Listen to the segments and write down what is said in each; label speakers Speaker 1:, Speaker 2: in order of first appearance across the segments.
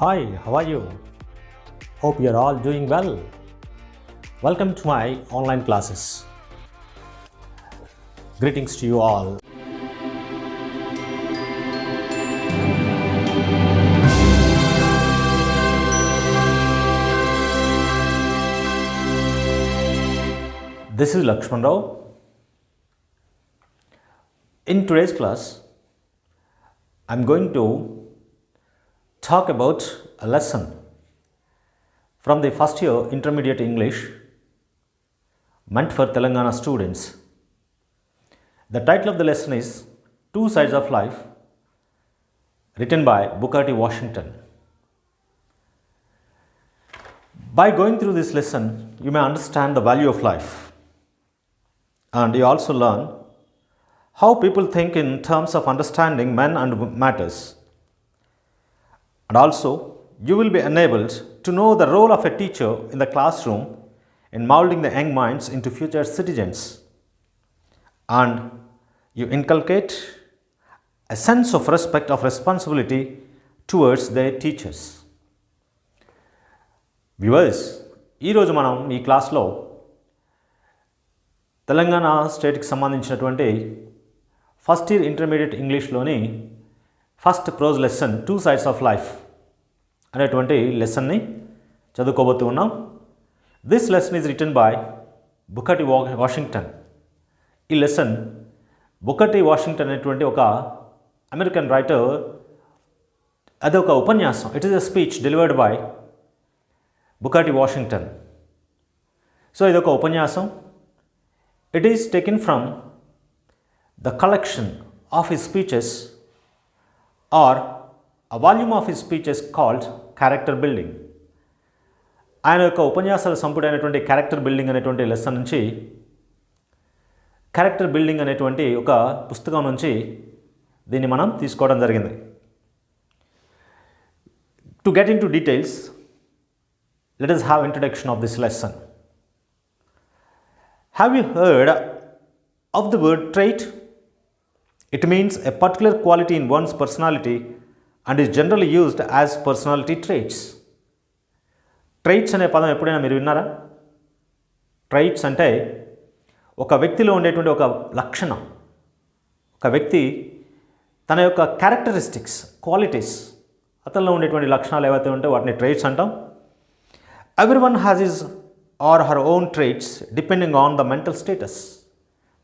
Speaker 1: Hi, how are you? Hope you're all doing well. Welcome to my online classes. Greetings to you all. This is Lakshman Rao. In today's class, I'm going to talk about a lesson from the first year intermediate English meant for Telangana students. The title of the lesson is Two Sides of Life, written by Booker T Washinton. By going through this lesson, you may understand the value of life, and you also learn how people think in terms of understanding men and matters. And also, you will be enabled to know the role of a teacher in the classroom in molding the young minds into future citizens. And you inculcate a sense of respect of responsibility towards their teachers. Viewers, ఈ రోజు మనం ఈ క్లాస్లో తెలంగాణ స్టేట్కి సంబంధించినటువంటి first year intermediate ఇంగ్లీష్లోని first prose lesson two sides of life అనేటువంటి లెసన్ని చదువుకోబోతూ ఉన్నాం. This lesson is written by Booker T Washington. ఈ లెసన్ బుకర్ టి వాషింగ్టన్ అనేటువంటి ఒక అమెరికన్ రైటర్, అదొక ఉపన్యాసం. It is a speech delivered by Booker T Washington. So ఇదొక ఉపన్యాసం. It is taken from the collection of his speeches or a volume of his speeches called character building. ఆయన యొక్క ఉపన్యాసాల సంపుడైనటువంటి character building అనేటువంటి lesson నుంచి, character building అనేటువంటి ఒక పుస్తకం నుంచి దీన్ని మనం తీసుకోవడం జరిగింది. To get in to details, let us have introduction of this lesson. Have you heard of the word trait? It means a particular quality in one's personality and is generally used as personality traits. Traits అనే పదం ఎప్పుడైనా మీరు విన్నారా? ట్రైట్స్ అంటే ఒక వ్యక్తిలో ఉండేటువంటి ఒక లక్షణం. ఒక వ్యక్తి తన యొక్క క్యారెక్టరిస్టిక్స్, క్వాలిటీస్, అతనిలో ఉండేటువంటి లక్షణాలు ఏవైతే ఉంటే వాటిని ట్రైట్స్ అంటాం. Everyone has his or her own traits depending on the mental status.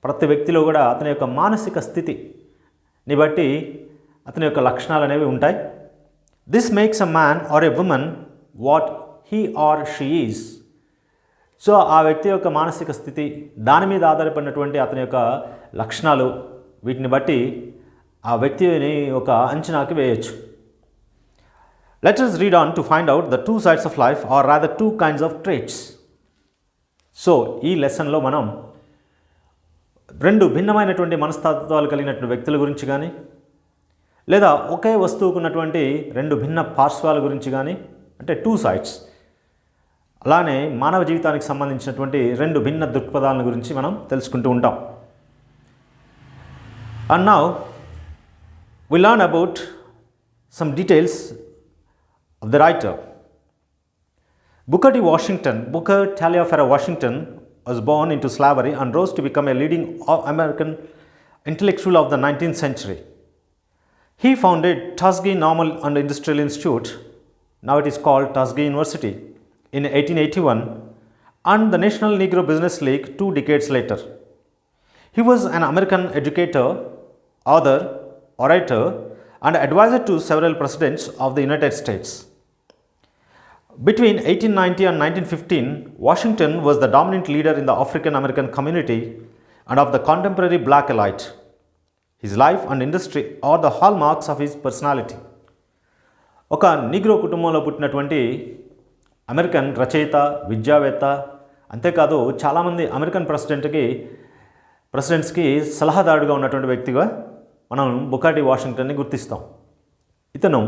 Speaker 1: ప్రతి వ్యక్తిలో కూడా అతని యొక్క మానసిక స్థితిని బట్టి అతని యొక్క లక్షణాలు అనేవి ఉంటాయి. This makes a man or a woman what he or she is. So ఆ వ్యక్తి యొక్క మానసిక స్థితి, దాని మీద ఆధారపడినటువంటి అతని యొక్క లక్షణాలు, వీటిని బట్టి ఆ వ్యక్తిని ఒక అంచనాకి వేయచ్చు. Let us read on to find out the two sides of life, or rather two kinds of traits. So ఈ లెసన్లో మనం రెండు భిన్నమైనటువంటి మనస్తత్వాలు కలిగినటువంటి వ్యక్తుల గురించి కానీ, లేదా ఒకే వస్తువుకు ఉన్నటువంటి రెండు భిన్న పార్శ్వాల గురించి కానీ, అంటే టూ సైడ్స్, అలానే మానవ జీవితానికి సంబంధించినటువంటి రెండు భిన్న దృక్పథాల గురించి మనం తెలుసుకుంటూ ఉంటాం. And now we learn about some details of the writer. Booker T Washinton, Booker Taliaferro Washington, was born into slavery and rose to become a leading American intellectual of the 19th century. He founded Tuskegee Normal and Industrial Institute, now it is called Tuskegee University, in 1881, and the National Negro Business League 2 decades later. He was an American educator, author, orator, and advisor to several presidents of the United States. Between 1890 and 1915, Washington was the dominant leader in the African American community and of the contemporary black elite. His life and industry are the hallmarks of his personality. ఒక Negro కుటుంబంలో పుట్టినటువంటి American రచయిత, విద్యావేత్త, అంతేకాదు చాలామంది American ప్రెసిడెంట్స్కి సలహాదారుగా ఉన్నటువంటి వ్యక్తిగా మనం బుకర్ టి వాషింగ్టన్ని గుర్తిస్తాం. ఇతను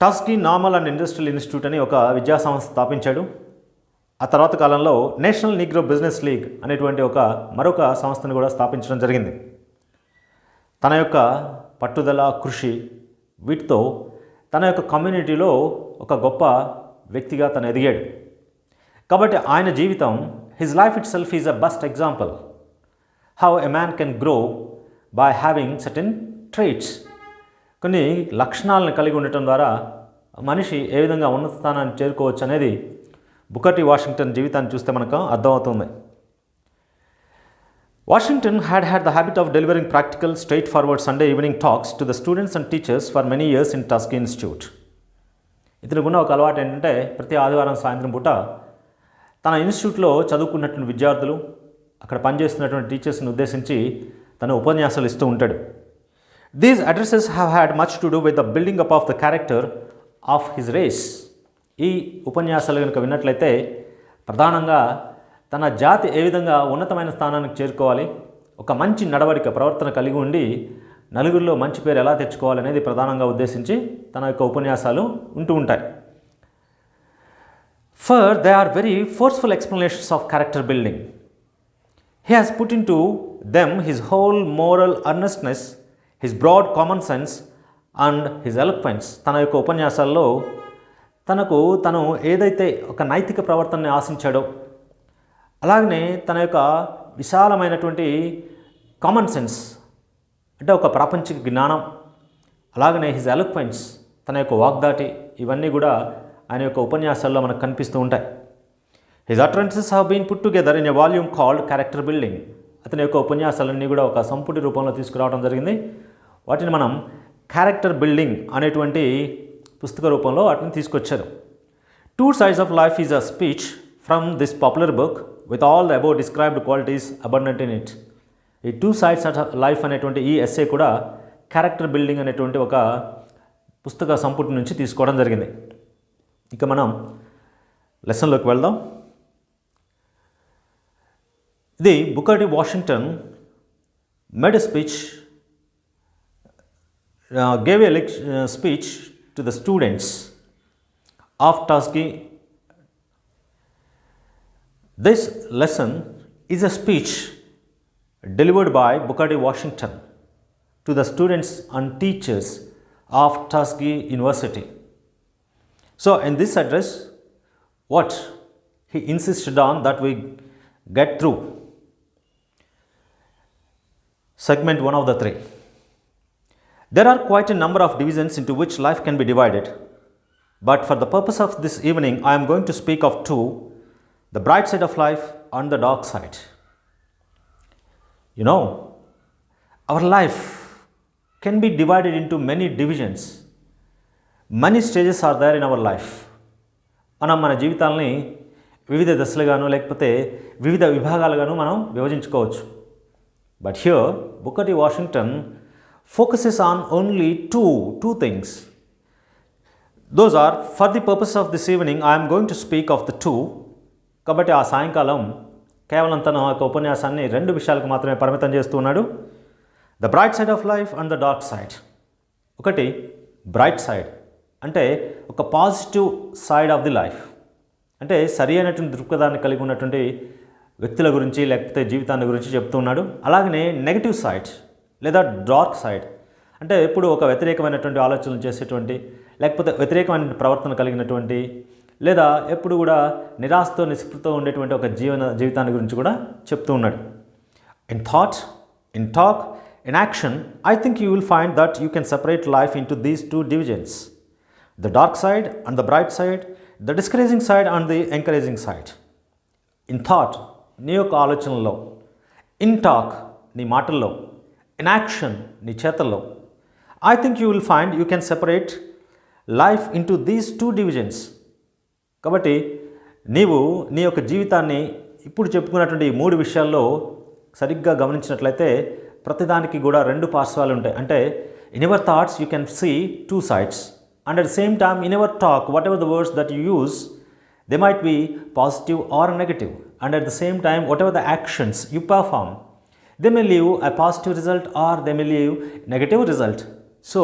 Speaker 1: టస్కీ నార్మల్ అండ్ ఇండస్ట్రియల్ ఇన్స్టిట్యూట్ అని ఒక విద్యా సంస్థ స్థాపించాడు. ఆ తర్వాత కాలంలో నేషనల్ నీగ్రో బిజినెస్ లీగ్ అనేటువంటి మరొక సంస్థను కూడా స్థాపించడం జరిగింది. తన యొక్క పట్టుదల, కృషి వీటితో తన యొక్క కమ్యూనిటీలో ఒక గొప్ప వ్యక్తిగా తను ఎదిగాడు. కాబట్టి ఆయన జీవితం, his life itself is a best example how a man can grow by having certain traits. కొన్ని లక్షణాలను కలిగి ఉండటం ద్వారా మనిషి ఏ విధంగా ఉన్నత స్థానాన్ని చేరుకోవచ్చు అనేది బుకర్ టీ వాషింగ్టన్ జీవితాన్ని చూస్తే మనకు అర్థమవుతుంది. Washington had the habit of delivering practical, straightforward Sunday evening talks to the students and teachers for many years in Tuskegee Institute. ఇతనుకున్న ఒక అలవాటు ఏంటంటే ప్రతి ఆదివారం సాయంత్రం పూట తన ఇన్స్టిట్యూట్లో చదువుకున్నటువంటి విద్యార్థులు, అక్కడ పనిచేస్తున్నటువంటి టీచర్స్ని ఉద్దేశించి తను ఉపన్యాసాలు ఇస్తూ ఉంటాడు. These addresses have had much to do with the building up of the character of his race. ఈ ఉపన్యాసాలు కనుక విన్నట్లయితే ప్రధానంగా తన జాతి ఏ విధంగా ఉన్నతమైన స్థానానికి చేరుకోవాలి, ఒక మంచి నడవడిక ప్రవర్తన కలిగి ఉండి నలుగురిలో మంచి పేరు ఎలా తెచ్చుకోవాలనేది ప్రధానంగా ఉద్దేశించి తన యొక్క ఉపన్యాసాలు ఉంటూ ఉంటాయి. For they are very forceful explanations of character building. He has put into them his whole moral earnestness, his broad common sense and his eloquence. తన యొక్క ఉపన్యాసాల్లో తను ఏదైతే ఒక నైతిక ప్రవర్తనని ఆశించాడో, అలాగనే తన యొక్క విశాలమైనటువంటి కామన్ సెన్స్ అంటే ఒక ప్రాపంచిక జ్ఞానం, అలాగనే హిజ్ ఎలోక్వెన్స్ తన యొక్క వాగ్దాటి, ఇవన్నీ కూడా ఆయన యొక్క ఉపన్యాసాల్లో మనకు కనిపిస్తూ ఉంటాయి. His utterances have been put together in a volume called character building. అతని యొక్క ఉపన్యాసాలన్నీ కూడా ఒక సంపుటి రూపంలో తీసుకురావడం జరిగింది. వాటిని మనం క్యారెక్టర్ బిల్డింగ్ అనేటువంటి పుస్తక రూపంలో వాటిని తీసుకొచ్చారు. 2 sides of life is a speech from this popular book with all the above described qualities abundant in it. ఈ 2 sides of life అనేటువంటి ఈ ఎస్సే కూడా క్యారెక్టర్ బిల్డింగ్ అనేటువంటి ఒక పుస్తక సంపుటి నుంచి తీసుకోవడం జరిగింది. ఇక మనం లెసన్లోకి వెళ్దాం. ఇది Booker T Washington made a speech, gave a speech to the students of Tuskegee. This lesson is a speech delivered by Booker T Washinton to the students and teachers of Tuskegee University. So in this address, what he insisted on that we get through segment 1 of the 3. There are quite a number of divisions into which life can be divided, but for the purpose of this evening, I am going to speak of 2, the bright side of life and the dark side. You know, our life can be divided into many divisions. Many stages are there in our life. మనం మన జీవితాలని వివిధ దశలుగాను లేకపోతే వివిధ విభాగాలుగాను మనం విభజించుకోవచ్చు. But here, Booker T Washinton focuses on only two things. Those are, for the purpose of this evening, I am going to speak of the 2. కాబట్టి ఆ సాయంకాలం కేవలం తన ఒక ఉపన్యాసాన్ని 2 విషయాలకు మాత్రమే పరిమితం చేస్తూ ఉన్నాడు. The bright side of life and the dark side. ఒకటి బ్రైట్ సైడ్ అంటే ఒక positive side of the life, అంటే సరి అయినటువంటి దృక్పథాన్ని కలిగి ఉన్నటువంటి వ్యక్తుల గురించి లేకపోతే జీవితాన్ని గురించి చెప్తున్నాడు. అలాగనే నెగిటివ్ సైడ్ లేదా డార్క్ సైడ్ అంటే ఎప్పుడు ఒక వ్యతిరేకమైనటువంటి ఆలోచనలు చేసేటువంటి లేకపోతే వ్యతిరేకమైన ప్రవర్తన కలిగినటువంటి లేదా ఎప్పుడు కూడా నిరాశతో నిస్పృహతో ఉండేటువంటి ఒక జీవితాన్ని గురించి కూడా చెప్తూ ఉన్నాడు. In thought, in talk, in action, I think you will find that you can separate life into these 2 divisions, the dark side and the bright side, the discouraging side and the encouraging side. In thought నీ యొక్క ఆలోచనల్లో, in talk నీ మాటల్లో, in action నీ చేతల్లో, I think you will find you can separate life into these 2 divisions. కాబట్టి నీవు నీ యొక్క జీవితాన్ని ఇప్పుడు చెప్పుకున్నటువంటి 3 విషయాల్లో సరిగ్గా గమనించినట్లయితే ప్రతిదానికి కూడా 2 పార్శ్వాలు ఉంటాయి. అంటే in your thoughts you can see 2 sides and at the same time in your talk whatever the words that you use they might be positive or negative, and at the same time whatever the actions you perform they may leave a positive result or they may leave negative result. So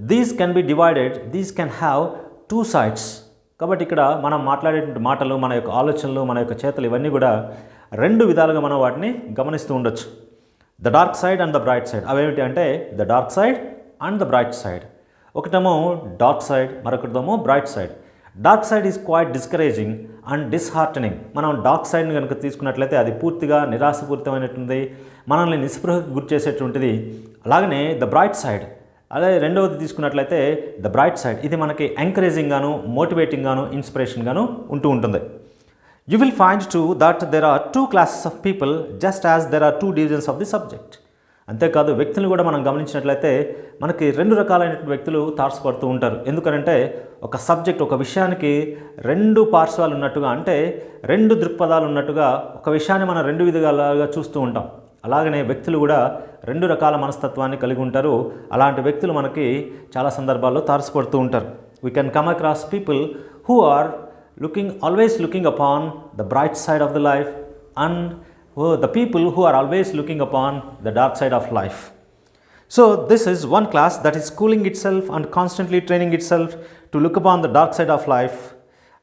Speaker 1: these can be divided, these can have 2 sides. కాబట్టి ఇక్కడ మనం మాట్లాడేటువంటి మాటలు, మన యొక్క ఆలోచనలు, మన యొక్క చేతలు ఇవన్నీ కూడా 2 విధాలుగా మనం వాటిని గమనిస్తూ ఉండొచ్చు. The dark side and the bright side. అవేమిటి అంటే the dark side and the bright side. ఒకటేమో డార్క్ సైడ్, మరొకటేమో bright side. Dark side is quite discouraging and disheartening. మనం డార్క్ సైడ్ని కనుక తీసుకున్నట్లయితే అది పూర్తిగా నిరాశపూరితమైనటువంటి, మనల్ని నిస్పృహకు గురి చేసేటువంటిది. అలాగనే ద బ్రైట్ సైడ్, అదే రెండవది తీసుకున్నట్లయితే ద బ్రైట్ సైడ్, ఇది మనకి ఎంకరేజింగ్ గాను, మోటివేటింగ్ గాను, ఇన్స్పిరేషన్ గాను ఉంటూ ఉంటుంది. You will find too that there are two classes of people just as there are two divisions of the subject. అంతేకాదు వ్యక్తులను కూడా మనం గమనించినట్లయితే మనకి రెండు రకాలైనటువంటి వ్యక్తులు తారసపడుతూ ఉంటారు. ఎందుకంటే ఒక సబ్జెక్ట్, ఒక విషయానికి రెండు పార్శ్వాలు ఉన్నట్టుగా, అంటే రెండు దృక్పథాలు ఉన్నట్టుగా ఒక విషయాన్ని మనం రెండు విధాలుగా చూస్తూ ఉంటాం. అలాగనే వ్యక్తులు కూడా రెండు రకాల మనస్తత్వాన్ని కలిగి ఉంటారు. అలాంటి వ్యక్తులు మనకి చాలా సందర్భాల్లో తారసపడుతూ ఉంటారు. We can come across people who are always looking upon the bright side of the life, and the people who are always looking upon the dark side of life. So this is one class that is schooling itself and constantly training itself to look upon the dark side of life,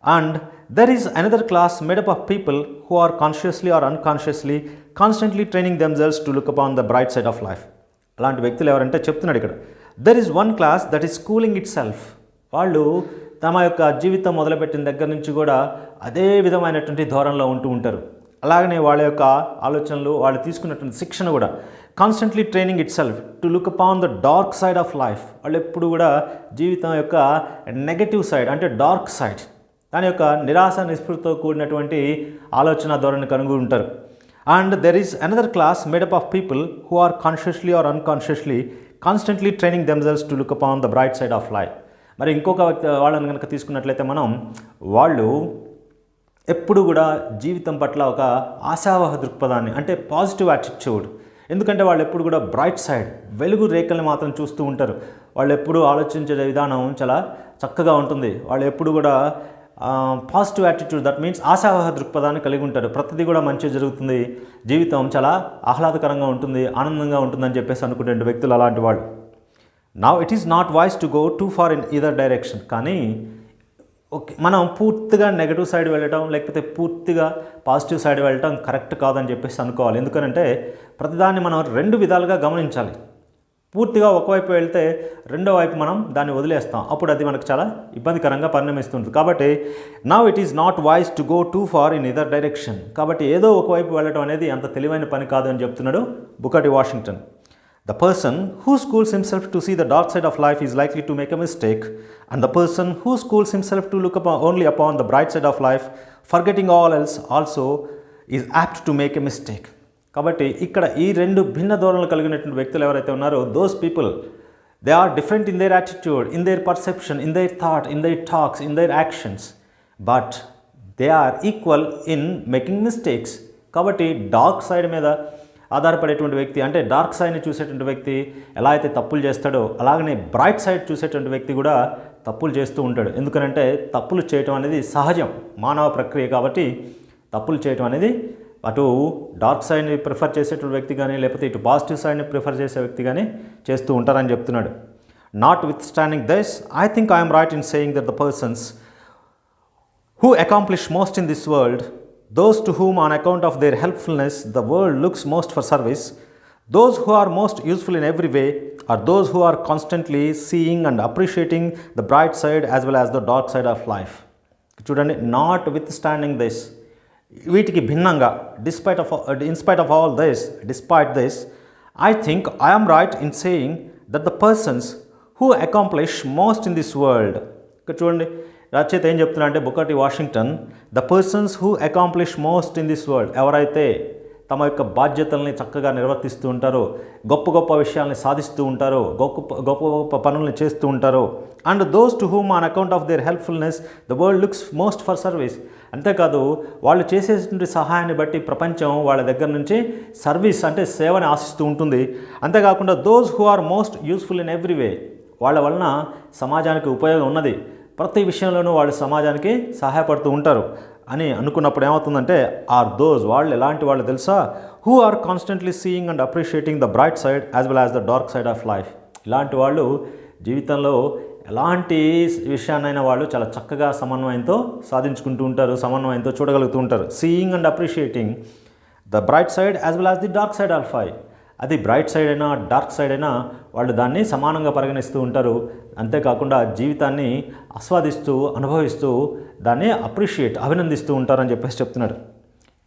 Speaker 1: and there is another class made up of people who are consciously or unconsciously constantly training themselves to look upon the bright side of life. అలాంటి వ్యక్తులు ఎవరంటే చెప్తున్నాడు ఇక్కడ, there is one class that is schooling itself. వాళ్ళు తమ యొక్క జీవితం మొదలుపెట్టిన దగ్గర నుంచి కూడా అదే విధమైనటువంటి ధోరణిలో ఉంటూ ఉంటారు. అలాగనే వాళ్ళ యొక్క ఆలోచనలు, వాళ్ళు తీసుకున్నటువంటి శిక్షణ కూడా constantly training itself to look upon the dark side of life. వాళ్ళు ఎప్పుడు కూడా జీవితం యొక్క నెగటివ్ సైడ్, అంటే డార్క్ సైడ్, దాని యొక్క నిరాశ నిస్పృహతో కూడినటువంటి ఆలోచన ధోరణి కనుగొని ఉంటారు. And there is another class made up of people who are consciously or unconsciously constantly training themselves to look upon the bright side of life. మరి ఇంకొక వాళ్ళని కనుక తీసుకున్నట్లయితే వాళ్ళు ఎప్పుడు కూడా జీవితం పట్ల ఒక ఆశావహ దృక్పథాన్ని, అంటే పాజిటివ్ యాటిట్యూడ్, ఎందుకంటే వాళ్ళు ఎప్పుడు కూడా బ్రైట్ సైడ్, వెలుగు రేఖల్ని మాత్రం చూస్తూ ఉంటారు. వాళ్ళు ఎప్పుడు ఆలోచించే విధానం చాలా చక్కగా ఉంటుంది. వాళ్ళు ఎప్పుడు కూడా పాజిటివ్ యాటిట్యూడ్, దట్ మీన్స్ ఆశావహ దృక్పథాన్ని కలిగి ఉంటారు. ప్రతిదీ కూడా మంచిగా జరుగుతుంది, జీవితం చాలా ఆహ్లాదకరంగా ఉంటుంది, ఆనందంగా ఉంటుందని చెప్పేసి అనుకునే వ్యక్తులు అలాంటి వాళ్ళు. Now it is not wise to go too far in either direction. కానీ మనం పూర్తిగా నెగటివ్ సైడ్ వెళ్ళటం, లేకపోతే పూర్తిగా పాజిటివ్ సైడ్ వెళ్ళటం కరెక్ట్ కాదని చెప్పేసి అనుకోవాలి. ఎందుకంటే ప్రతిదాన్ని మనం రెండు విధాలుగా గమనించాలి. పూర్తిగా ఒకవైపు వెళ్తే రెండో వైపు మనం దాన్ని వదిలేస్తాం, అప్పుడు అది మనకు చాలా ఇబ్బందికరంగా పరిణమిస్తుంటుంది. కాబట్టి now it is not wise to go too far in either direction. కాబట్టి ఏదో ఒకవైపు వెళ్ళటం అనేది అంత తెలివైన పని కాదు అని చెప్తున్నాడు Booker T Washington. The person who schools himself to see the dark side of life is likely to make a mistake, and the person who schools himself to look only upon the bright side of life, forgetting all else, also is apt to make a mistake. కాబట్టి ఇక్కడ ఈ రెండు భిన్న ధోరణులు కలిగినటువంటి వ్యక్తులు ఎవరైతే ఉన్నారో, those people, they are different in their attitude, in their perception, in their thought, in their talks, in their actions, but they are equal in making mistakes. కాబట్టి డార్క్ సైడ్ మీద ఆధారపడేటువంటి వ్యక్తి, అంటే డార్క్ సైడ్ని చూసేటువంటి వ్యక్తి ఎలా అయితే తప్పులు చేస్తాడో, అలాగనే బ్రైట్ సైడ్ చూసేటువంటి వ్యక్తి కూడా తప్పులు చేస్తూ ఉంటాడు. ఎందుకంటే తప్పులు చేయటం అనేది సహజం, మానవ ప్రక్రియ. కాబట్టి తప్పులు చేయటం అనేది అటు డార్క్ సైడ్ని ప్రిఫర్ చేసేటువంటి వ్యక్తి కానీ, లేకపోతే ఇటు పాజిటివ్ సైడ్ని ప్రిఫర్ చేసే వ్యక్తి కానీ చేస్తూ ఉంటారని చెప్తున్నాడు. Not with standing this, I think I'm right in saying that the persons who accomplish most in this world, those to whom on account of their helpfulness the world looks most for service, those who are most useful in every way, are those who are constantly seeing and appreciating the bright side as well as the dark side of life. చూడండి, not with standing this, వీటికి భిన్నంగా, in spite of all this, despite this, I think I am right in saying that the persons who accomplish most in this world, ఇక్కడ చూడండి రచయిత ఏం చెప్తున్నా అంటే Booker T Washington, the persons who accomplish most in this world, ఎవరైతే తమ యొక్క బాధ్యతల్ని చక్కగా నిర్వర్తిస్తూ ఉంటారో, గొప్ప గొప్ప విషయాల్ని సాధిస్తూ ఉంటారో, గొప్ప గొప్ప పనుల్ని చేస్తూ ఉంటారో, and those to whom on account of their helpfulness the world looks most for service. అంతేకాదు వాళ్ళు చేసేటువంటి సహాయాన్ని బట్టి ప్రపంచం వాళ్ళ దగ్గర నుంచి సర్వీస్, అంటే సేవని ఆశిస్తూ ఉంటుంది. అంతేకాకుండా those who are most useful in every way, వాళ్ళ వలన సమాజానికి ఉపయోగం ఉన్నది, ప్రతి విషయంలోనూ వాళ్ళు సమాజానికి సహాయపడుతూ ఉంటారు అని అనుకున్నప్పుడు ఏమవుతుందంటే, ఆర్ దోస్, వాళ్ళు ఎలాంటి వాళ్ళు తెలుసా, who are constantly seeing and appreciating the bright side as well as the dark side of life. ఇలాంటి వాళ్ళు జీవితంలో ఎలాంటి విషయాన్నైనా వాళ్ళు చాలా చక్కగా సమన్వయంతో సాధించుకుంటూ ఉంటారు, సమన్వయంతో చూడగలుగుతూ ఉంటారు. Seeing and appreciating the bright side as well as the dark side of life. అది బ్రైట్ సైడ్ అయినా డార్క్ సైడ్ అయినా వాళ్ళు దాన్ని సమానంగా పరిగణిస్తూ ఉంటారు. అంతేకాకుండా జీవితాన్ని ఆస్వాదిస్తూ అనుభవిస్తూ దాన్ని అభినందిస్తూ ఉంటారని చెప్పేసి చెప్తున్నాడు.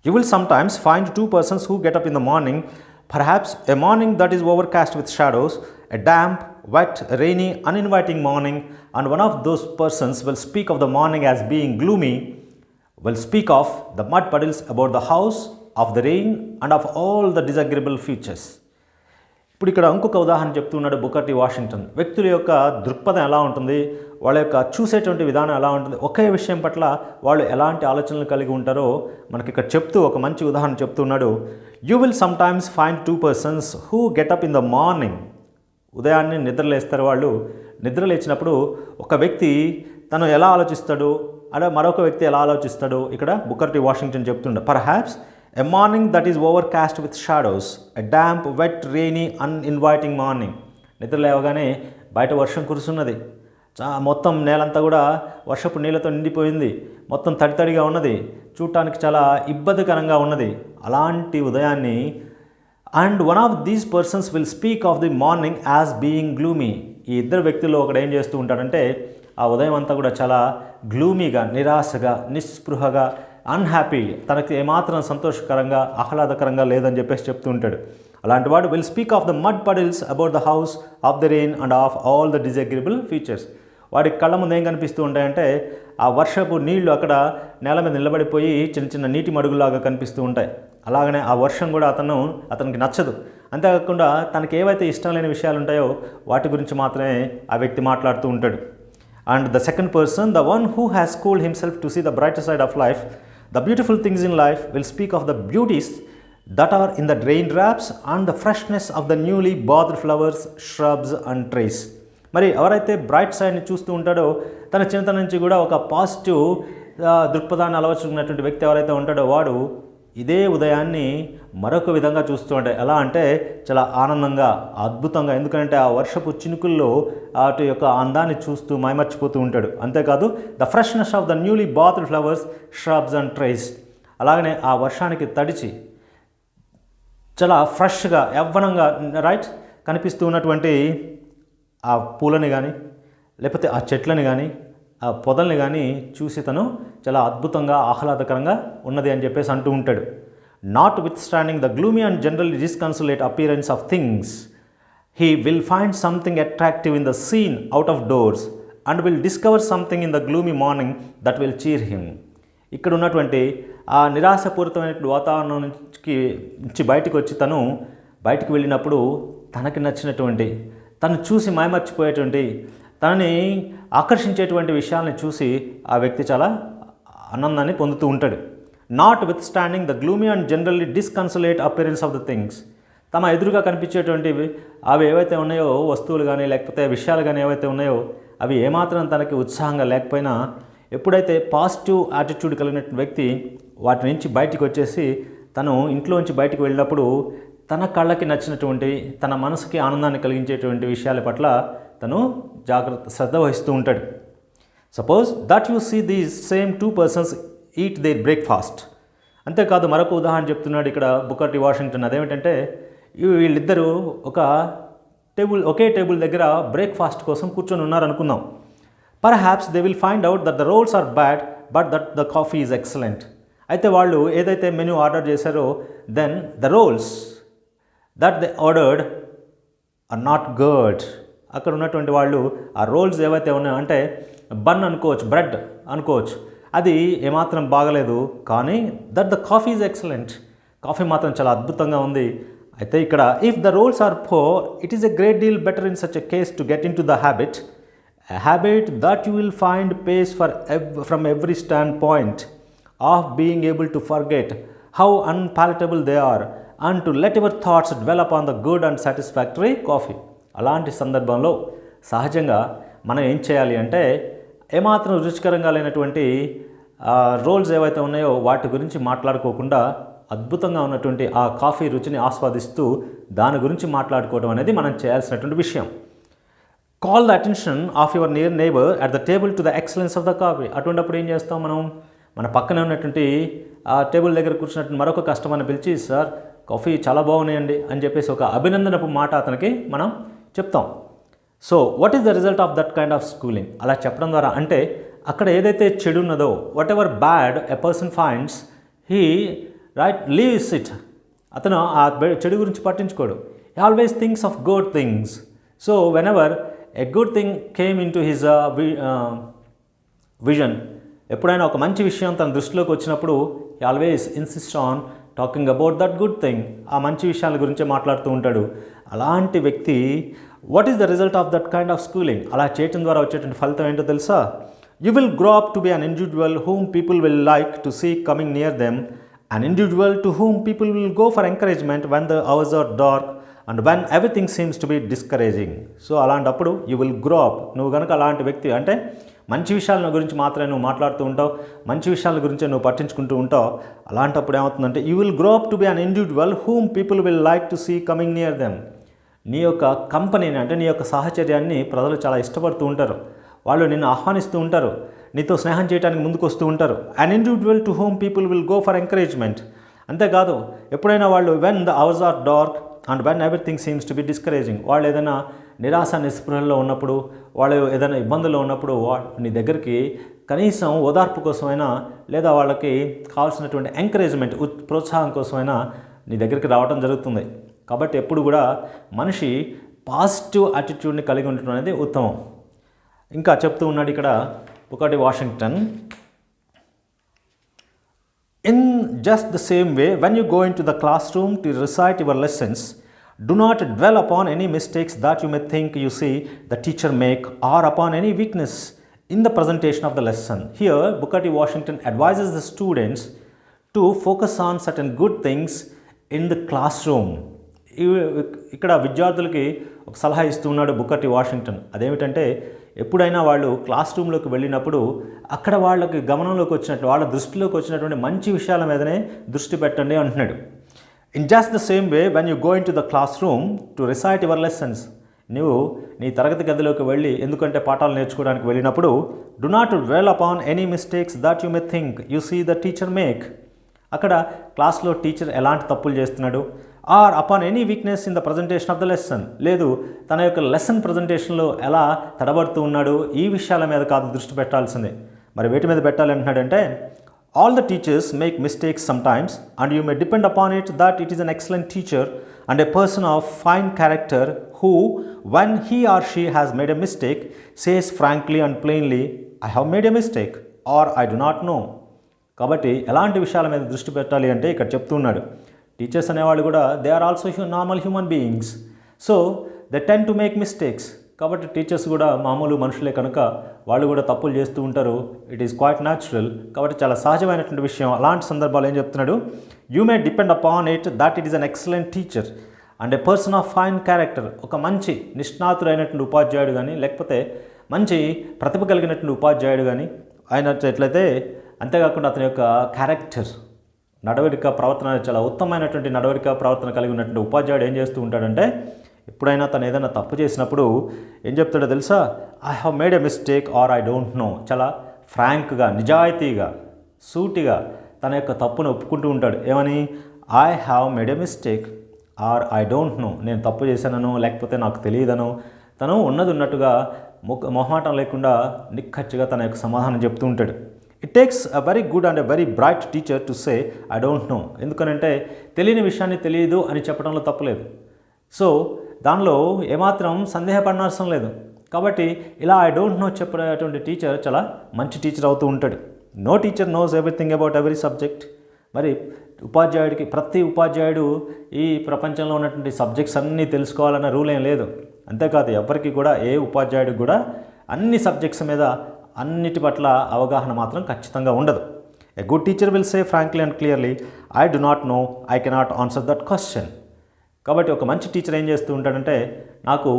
Speaker 1: You will sometimes find two persons who get up in the morning, perhaps a morning that is overcast with shadows, a damp, wet, rainy, uninviting morning, and one of those persons will speak of the morning as being gloomy, will speak of the mud puddles about the house, of the rain, and of all the disagreeable features. ఇప్పుడు ఇక్కడ ఇంకొక ఉదాహరణ చెప్తున్నాడు Booker T Washington. వ్యక్తుల యొక్క దృక్పథం ఎలా ఉంటుంది, వాళ్ళ యొక్క చూసేటువంటి విధానం ఎలా ఉంటుంది, ఒకే విషయం పట్ల వాళ్ళు ఎలాంటి ఆలోచనలు కలిగి ఉంటారో మనకి ఇక్కడ చెప్తూ ఒక మంచి ఉదాహరణ చెప్తున్నాడు. You will sometimes find two persons who get up in the morning. ఉదయాన్నే నిద్రలేస్తారు వాళ్ళు. నిద్ర లేచినప్పుడు ఒక వ్యక్తి తను ఎలా ఆలోచిస్తాడు, అలా మరొక వ్యక్తి ఎలా ఆలోచిస్తాడు ఇక్కడ బుకర్ టీ వాషింగ్టన్ చెప్తుండే. Perhaps a morning that is overcast with shadows, a damp, wet, rainy, uninviting morning. నిద్ర లేవగానే బయట వర్షం కురుస్తున్నది. మొత్తం నేలంతా కూడా వర్షపు నీళ్ళతో నిండిపోయింది. మొత్తం తడితడిగా ఉన్నది. చూడటానికి చాలా ఇబ్బందికరంగా ఉన్నది. అలాంటి ఉదయాన్ని and one of these persons will speak of the morning as being gloomy. ఈ ఇద్దరు వ్యక్తుల్లో ఒకడు ఏం చేస్తూ ఉంటాడంటే ఆ ఉదయం అంతా కూడా చాలా గ్లూమీగా, నిరాశగా, నిస్పృహగా, అన్హ్యాపీ, తనకి ఏమాత్రం సంతోషకరంగా ఆహ్లాదకరంగా లేదని చెప్పేసి చెప్తూ ఉంటాడు. అలాంటి వాడు will speak of the mud puddles about the house, of the rain, and of all the disagreeable features. వాడి కళ్ళ ముందు ఏం కనిపిస్తూ ఉంటాయంటే ఆ వర్షపు నీళ్లు అక్కడ నేల మీద నిలబడిపోయి చిన్న చిన్న నీటి మడుగులాగా కనిపిస్తూ ఉంటాయి. అలాగనే ఆ వర్షం కూడా అతనికి నచ్చదు. అంతేకాకుండా తనకి ఏవైతే ఇష్టం లేని విషయాలు ఉంటాయో వాటి గురించి మాత్రమే ఆ వ్యక్తి మాట్లాడుతూ ఉంటాడు. And the second person, the one who has schooled himself to see the brighter side of life, the beautiful things in life, will speak of the beauties that are in the raindrops and the freshness of the newly bathed flowers, shrubs and trees. మరి ఎవరైతే bright సైడ్ని చూస్తూ ఉంటాడో, తన చిన్నతనం నుంచి కూడా ఒక positive దృక్పథాన్ని అలవర్చుకున్నటువంటి వ్యక్తి ఎవరైతే ఉంటాడో వాడు ఇదే ఉదయాన్ని మరొక విధంగా చూస్తూ ఉంటాడు. ఎలా అంటే చాలా ఆనందంగా, అద్భుతంగా. ఎందుకంటే ఆ వర్షపు చినుకుల్లో వాటి యొక్క అందాన్ని చూస్తూ మైమర్చిపోతూ ఉంటాడు. అంతేకాదు the freshness of the newly bathed flowers, shrubs and trees. అలాగనే ఆ వర్షానికి తడిచి చాలా ఫ్రెష్గా, యవ్వనంగా కనిపిస్తూ ఉన్నటువంటి ఆ పూలని కానీ లేకపోతే ఆ చెట్లని కానీ ఆ పొదల్ని కానీ చూసి తను చాలా అద్భుతంగా ఆహ్లాదకరంగా ఉన్నది అని చెప్పేసి అంటూ ఉంటాడు. Notwithstanding the gloomy and generally disconsolate appearance of things, he will find something attractive in the scene out of doors and will discover something in the gloomy morning that will cheer him. ఇక్కడ ఉన్నటువంటి ఆ నిరాశపూరితమైన వాతావరణం నుంచి బయటకు వచ్చి తను బయటకు వెళ్ళినప్పుడు తనకి నచ్చినటువంటి, తను చూసి మైమర్చిపోయేటువంటి, తనని ఆకర్షించేటువంటి విషయాలను చూసి ఆ వ్యక్తి చాలా ఆనందాన్ని పొందుతూ ఉంటాడు. Notwithstanding the gloomy and generally disconsolate appearance of the things. తమ ఎదురుగా కనిపించేటువంటివి అవి ఏవైతే ఉన్నాయో, వస్తువులు కానీ లేకపోతే విషయాలు కానీ ఏవైతే ఉన్నాయో అవి ఏమాత్రం తనకి ఉత్సాహంగా లేకపోయినా, ఎప్పుడైతే పాజిటివ్ యాటిట్యూడ్ కలిగిన వ్యక్తి వాటి నుంచి బయటికి వచ్చేసి తను ఇంట్లోంచి బయటికి వెళ్ళినప్పుడు తన కళ్ళకి నచ్చినటువంటి, తన మనసుకి ఆనందాన్ని కలిగించేటువంటి విషయాల పట్ల తను శ్రద్ధ వహిస్తూ ఉంటాడు. Suppose that you see these same two persons eat their breakfast. అంతేకాదు మరొక ఉదాహరణ చెప్తున్నాడు ఇక్కడ బుకర్ టీ వాషింగ్టన్. అదేమిటంటే వీళ్ళిద్దరూ ఒకే టేబుల్ దగ్గర బ్రేక్ఫాస్ట్ కోసం కూర్చొని ఉన్నారనుకుందాం. Perhaps they will find out that the rolls are bad but that the coffee is excellent. అయితే వాళ్ళు ఏదైతే మెనూ ఆర్డర్ చేశారో then the rolls that they ordered are not good. అక్కడ ఉన్నటువంటి వాళ్ళు ఆ రోల్స్ ఏవైతే ఉన్నాయో, అంటే బన్ అనుకోవచ్చు, బ్రెడ్ అనుకోవచ్చు, అది ఏమాత్రం బాగలేదు. కానీ that the coffee is excellent, coffee మాత్రం చాలా అద్భుతంగా ఉంది. అయితే ఇక్కడ if the rolls are poor it is a great deal better in such a case to get into the habit, a habit that you will find pace from every standpoint of being able to forget how unpalatable they are and to let your thoughts dwell upon the good and satisfactory coffee. అలాంటి సందర్భంలో సహజంగా మనం ఏం చేయాలి అంటే ఏమాత్రం రుచికరంగా లేనటువంటి రోల్స్ ఏవైతే ఉన్నాయో వాటి గురించి మాట్లాడుకోకుండా అద్భుతంగా ఉన్నటువంటి ఆ కాఫీ రుచిని ఆస్వాదిస్తూ దాని గురించి మాట్లాడుకోవడం అనేది మనం చేయాల్సినటువంటి విషయం. Call the attention of your near neighbour at the table to the excellence of the coffee. అటువంటిప్పుడు ఏం చేస్తాం మనం, మన పక్కనే ఉన్నటువంటి ఆ టేబుల్ దగ్గర కూర్చున్నట్టు మరొక కస్టమర్ని పిలిచి సార్ కాఫీ చాలా బాగున్నాయండి అని చెప్పేసి ఒక అభినందనపు మాట అతనికి మనం చెప్తాం. So what is the result of that kind of schooling? అలా చెప్పడం ద్వారా అంటే అక్కడ ఏదైతే చెడు ఉన్నదో, what ever bad a person finds, he leaves it. అతను ఆ చెడు గురించి పట్టించుకోడు. He always thinks of good things. So when ever a good thing came in to his vision, ఎప్పుడైనా ఒక మంచి విషయం తన దృష్టిలోకి వచ్చినప్పుడు he always insist on talking about that good thing. ఆ మంచి విషయాల గురించే మాట్లాడుతూ ఉంటాడు. అలాంటి వ్యక్తి what is the result of that kind of schooling? అలా చేయడం ద్వారా వచ్చేటువంటి ఫలితం ఏంటో తెలుసా? You will grow up to be an individual whom people will like to see coming near them, an individual to whom people will go for encouragement when the hours are dark and when everything seems to be discouraging. So అలాంటప్పుడు you will grow up. నువ్వు కనుక అలాంటి వ్యక్తి అంటే మంచి విషయాల గురించి మాత్రమే నువ్వు మాట్లాడుతూ ఉంటావు, మంచి విషయాల గురించే నువ్వు పట్టించుకుంటూ ఉంటావు. అలాంటప్పుడు ఏమవుతుందంటే you will grow up to be an individual whom people will like to see coming near them. నీ యొక్క కంపెనీని అంటే నీ యొక్క సాహచర్యాన్ని ప్రజలు చాలా ఇష్టపడుతూ ఉంటారు. వాళ్ళు నిన్ను ఆహ్వానిస్తూ ఉంటారు, నీతో స్నేహం చేయడానికి ముందుకు వస్తూ ఉంటారు. అన్ individual to whom people will go for encouragement. అంతేకాదు ఎప్పుడైనా వాళ్ళు when the hours are dark and when everything seems to be discouraging, వాళ్ళు ఏదైనా నిరాశ నిస్పృహల్లో ఉన్నప్పుడు, వాళ్ళు ఏదైనా ఇబ్బందుల్లో ఉన్నప్పుడు నీ దగ్గరికి కనీసం ఓదార్పు కోసమైనా లేదా వాళ్ళకి కావాల్సినటువంటి ఎంకరేజ్మెంట్ ప్రోత్సాహం కోసమైనా నీ దగ్గరికి రావడం జరుగుతుంది. కాబట్టి ఎప్పుడు కూడా మనిషి పాజిటివ్ యాటిట్యూడ్ని కలిగి ఉండటం అనేది ఉత్తమం. ఇంకా చెప్తూ ఉన్నాడు ఇక్కడ Booker T Washington, in just the same way when you go in to the class room to recite your lessons, do not dwell upon any mistakes that you may think you see the teacher make or upon any weakness in the presentation of the lesson. Here, Booker T Washinton advises the students to focus on certain good things in the classroom. ఇక్కడ విద్యార్థులకి ఒక సలహా ఇస్తూ ఉన్నాడు Booker T Washington. అదేమిటంటే ఎప్పుడైనా వాళ్ళు class రూమ్లోకి వెళ్ళినప్పుడు అక్కడ వాళ్ళకి గమనంలోకి వచ్చినట్లు, వాళ్ళ దృష్టిలోకి వచ్చినటువంటి మంచి విషయాల మీదనే దృష్టి పెట్టండి అంటున్నాడు. In just the same way, when you go into the classroom to recite your lessons, నువ్వు నీ తరగతి గదిలోకి వెళ్ళి ఎందుకంటే పాఠాలు నేర్చుకోవడానికి వెళ్ళినప్పుడు do not dwell upon any mistakes that you may think you see the teacher make. అక్కడ క్లాస్లో టీచర్ ఎలాంటి తప్పులు చేస్తున్నాడు, or upon any weakness in the presentation of the lesson, లేదు తన యొక్క లెసన్ ప్రజెంటేషన్లో ఎలా తడబడుతూ ఉన్నాడు, ఈ విషయాల మీద కాదు దృష్టి పెట్టాల్సిందే. మరి వేటి మీద పెట్టాలి అంటున్నాడంటే, all the teachers make mistakes sometimes and you may depend upon it that it is an excellent teacher and a person of fine character who, when he or she has made a mistake, says frankly and plainly, I have made a mistake or I do not know. కాబట్టి ఎలాంటి విషయాల మీద దృష్టి పెట్టాలి అంటే ఇక్కడ చెప్తున్నాడు, teachers అనేవాళ్ళు కూడా they are also normal human beings, so they tend to make mistakes. కాబట్టి టీచర్స్ కూడా మామూలు మనుషులే కనుక వాళ్ళు కూడా తప్పులు చేస్తూ ఉంటారు. It is quite natural. కాబట్టి చాలా సహజమైనటువంటి విషయం. అలాంటి సందర్భాలు ఏం చెప్తున్నాడు, you may depend upon it that it is an excellent teacher and a person of fine character. ఒక మంచి నిష్ణాతుడైనటువంటి ఉపాధ్యాయుడు కానీ లేకపోతే మంచి ప్రతిభ కలిగినటువంటి ఉపాధ్యాయుడు కానీ అయినట్లయితే, అంతేకాకుండా అతని యొక్క క్యారెక్టర్ నడవడిక ప్రవర్తన చాలా ఉత్తమమైనటువంటి నడవడిక ప్రవర్తన కలిగి ఉన్నటువంటి ఉపాధ్యాయుడు ఏం చేస్తూ ఉంటాడంటే, ఎప్పుడైనా తను ఏదైనా తప్పు చేసినప్పుడు ఏం చెప్తాడో తెలుసా, I have made a mistake are I don't no. చాలా ఫ్రాంక్గా, నిజాయితీగా, సూటిగా తన యొక్క తప్పును ఒప్పుకుంటూ ఉంటాడు. ఏమని, I have made a mistake are I don't no. నేను తప్పు చేశానో లేకపోతే నాకు తెలియదనో తను ఉన్నది ఉన్నట్టుగా మొహమాటం లేకుండా నిక్కచ్చిగా తన యొక్క సమాధానం చెప్తూ ఉంటాడు. It takes a very good and a very bright teacher to say I don't no. ఎందుకనంటే తెలియని విషయాన్ని తెలియదు అని చెప్పడంలో తప్పులేదు. సో దానిలో ఏమాత్రం సందేహపడిన అవసరం లేదు. కాబట్టి ఇలా ఐ డోంట్ నో చెప్పేటువంటి టీచర్ చాలా మంచి టీచర్ అవుతూ ఉంటాడు. No teacher knows everything about every subject. మరి ఉపాధ్యాయుడికి, ప్రతి ఉపాధ్యాయుడు ఈ ప్రపంచంలో ఉన్నటువంటి సబ్జెక్ట్స్ అన్నీ తెలుసుకోవాలన్న రూల్ ఏం లేదు. అంతేకాదు ఎవరికి కూడా, ఏ ఉపాధ్యాయుడికి కూడా అన్ని సబ్జెక్ట్స్ మీద అన్నిటి పట్ల అవగాహన మాత్రం ఖచ్చితంగా ఉండదు. A good teacher will say frankly and clearly, I do not know, I cannot answer that question. కాబట్టి ఒక మంచి టీచర్ ఏం చేస్తూ ఉంటాడంటే, నాకు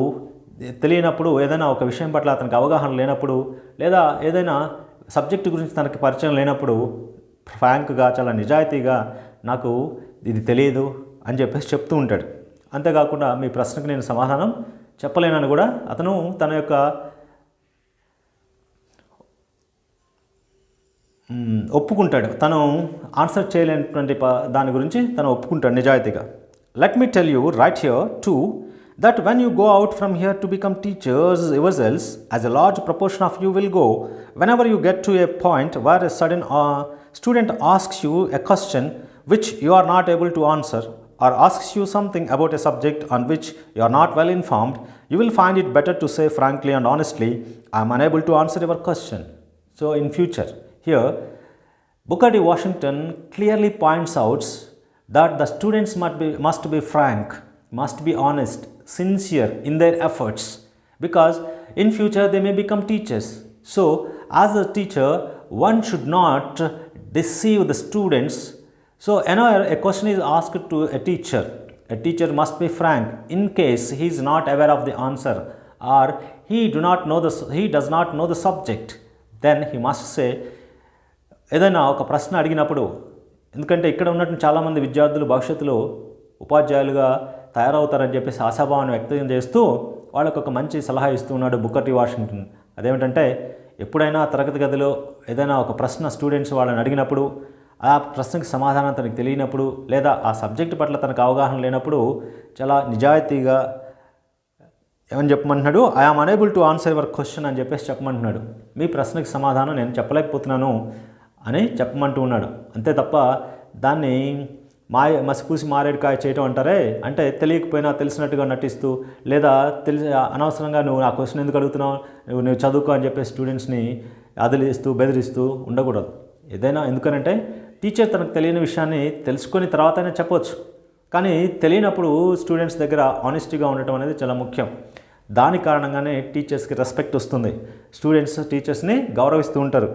Speaker 1: తెలియనప్పుడు, ఏదైనా ఒక విషయం పట్ల అతనికి అవగాహన లేనప్పుడు, లేదా ఏదైనా సబ్జెక్టు గురించి తనకి పరిచయం లేనప్పుడు ఫ్రాంక్గా, చాలా నిజాయితీగా నాకు ఇది తెలియదు అని చెప్పేసి చెప్తూ ఉంటాడు. అంతేకాకుండా మీ ప్రశ్నకు నేను సమాధానం చెప్పలేనని కూడా అతను తన యొక్క ఒప్పుకుంటాడు, తను ఆన్సర్ చేయలేనటువంటి దాని గురించి తను ఒప్పుకుంటాడు నిజాయితీగా. Let me tell you right here to that when you go out from here to become teachers yourselves, as a large proportion of you will go, whenever you get to a point where a sudden student asks you a question which you are not able to answer, or asks you something about a subject on which you are not well informed, you will find it better to say frankly and honestly, I am unable to answer your question. So in future, here Booker T Washinton clearly points out that the students must be frank, must be honest, sincere in their efforts, because in future they may become teachers. So as a teacher, one should not deceive the students. So whenever a question is asked to a teacher must be frank. In case he is not aware of the answer, or he does not know the subject, then he must say, ఏదైనా ఒక ప్రశ్న అడిగినప్పుడు, ఎందుకంటే ఇక్కడ ఉన్నటువంటి చాలామంది విద్యార్థులు భవిష్యత్తులో ఉపాధ్యాయులుగా తయారవుతారని చెప్పేసి ఆశాభావాన్ని వ్యక్తం చేస్తూ వాళ్ళకు ఒక మంచి సలహా ఇస్తూ ఉన్నాడు బుకర్ టీ వాషింగ్టన్. అదేమిటంటే, ఎప్పుడైనా తరగతి గదిలో ఏదైనా ఒక ప్రశ్న స్టూడెంట్స్ వాళ్ళని అడిగినప్పుడు, ఆ ప్రశ్నకి సమాధానం తనకు తెలియనప్పుడు, లేదా ఆ సబ్జెక్టు పట్ల తనకు అవగాహన లేనప్పుడు చాలా నిజాయితీగా ఏమని చెప్పమంటున్నాడు, I am unable to answer your question అని చెప్పేసి చెప్పమంటున్నాడు. మీ ప్రశ్నకి సమాధానం నేను చెప్పలేకపోతున్నాను అని చెప్పమంటూ ఉన్నాడు. అంతే తప్ప దాన్ని మసిపూసి మారేడుకాయ చేయటం అంటారే, అంటే తెలియకపోయినా తెలిసినట్టుగా నటిస్తూ, లేదా అనవసరంగా నువ్వు నా క్వశ్చన్ ఎందుకు అడుగుతున్నావు, నువ్వు చదువుకో అని చెప్పేసి స్టూడెంట్స్ని అదిలిస్తూ బెదిరిస్తూ ఉండకూడదు. ఏదైనా ఎందుకనంటే, టీచర్ తనకు తెలియని విషయాన్ని తెలుసుకొని తర్వాతనే చెప్పవచ్చు, కానీ తెలియనప్పుడు స్టూడెంట్స్ దగ్గర ఆనెస్టీగా ఉండటం అనేది చాలా ముఖ్యం. దాని కారణంగానే టీచర్స్కి రెస్పెక్ట్ వస్తుంది. స్టూడెంట్స్ టీచర్స్ని గౌరవిస్తూ ఉంటారు.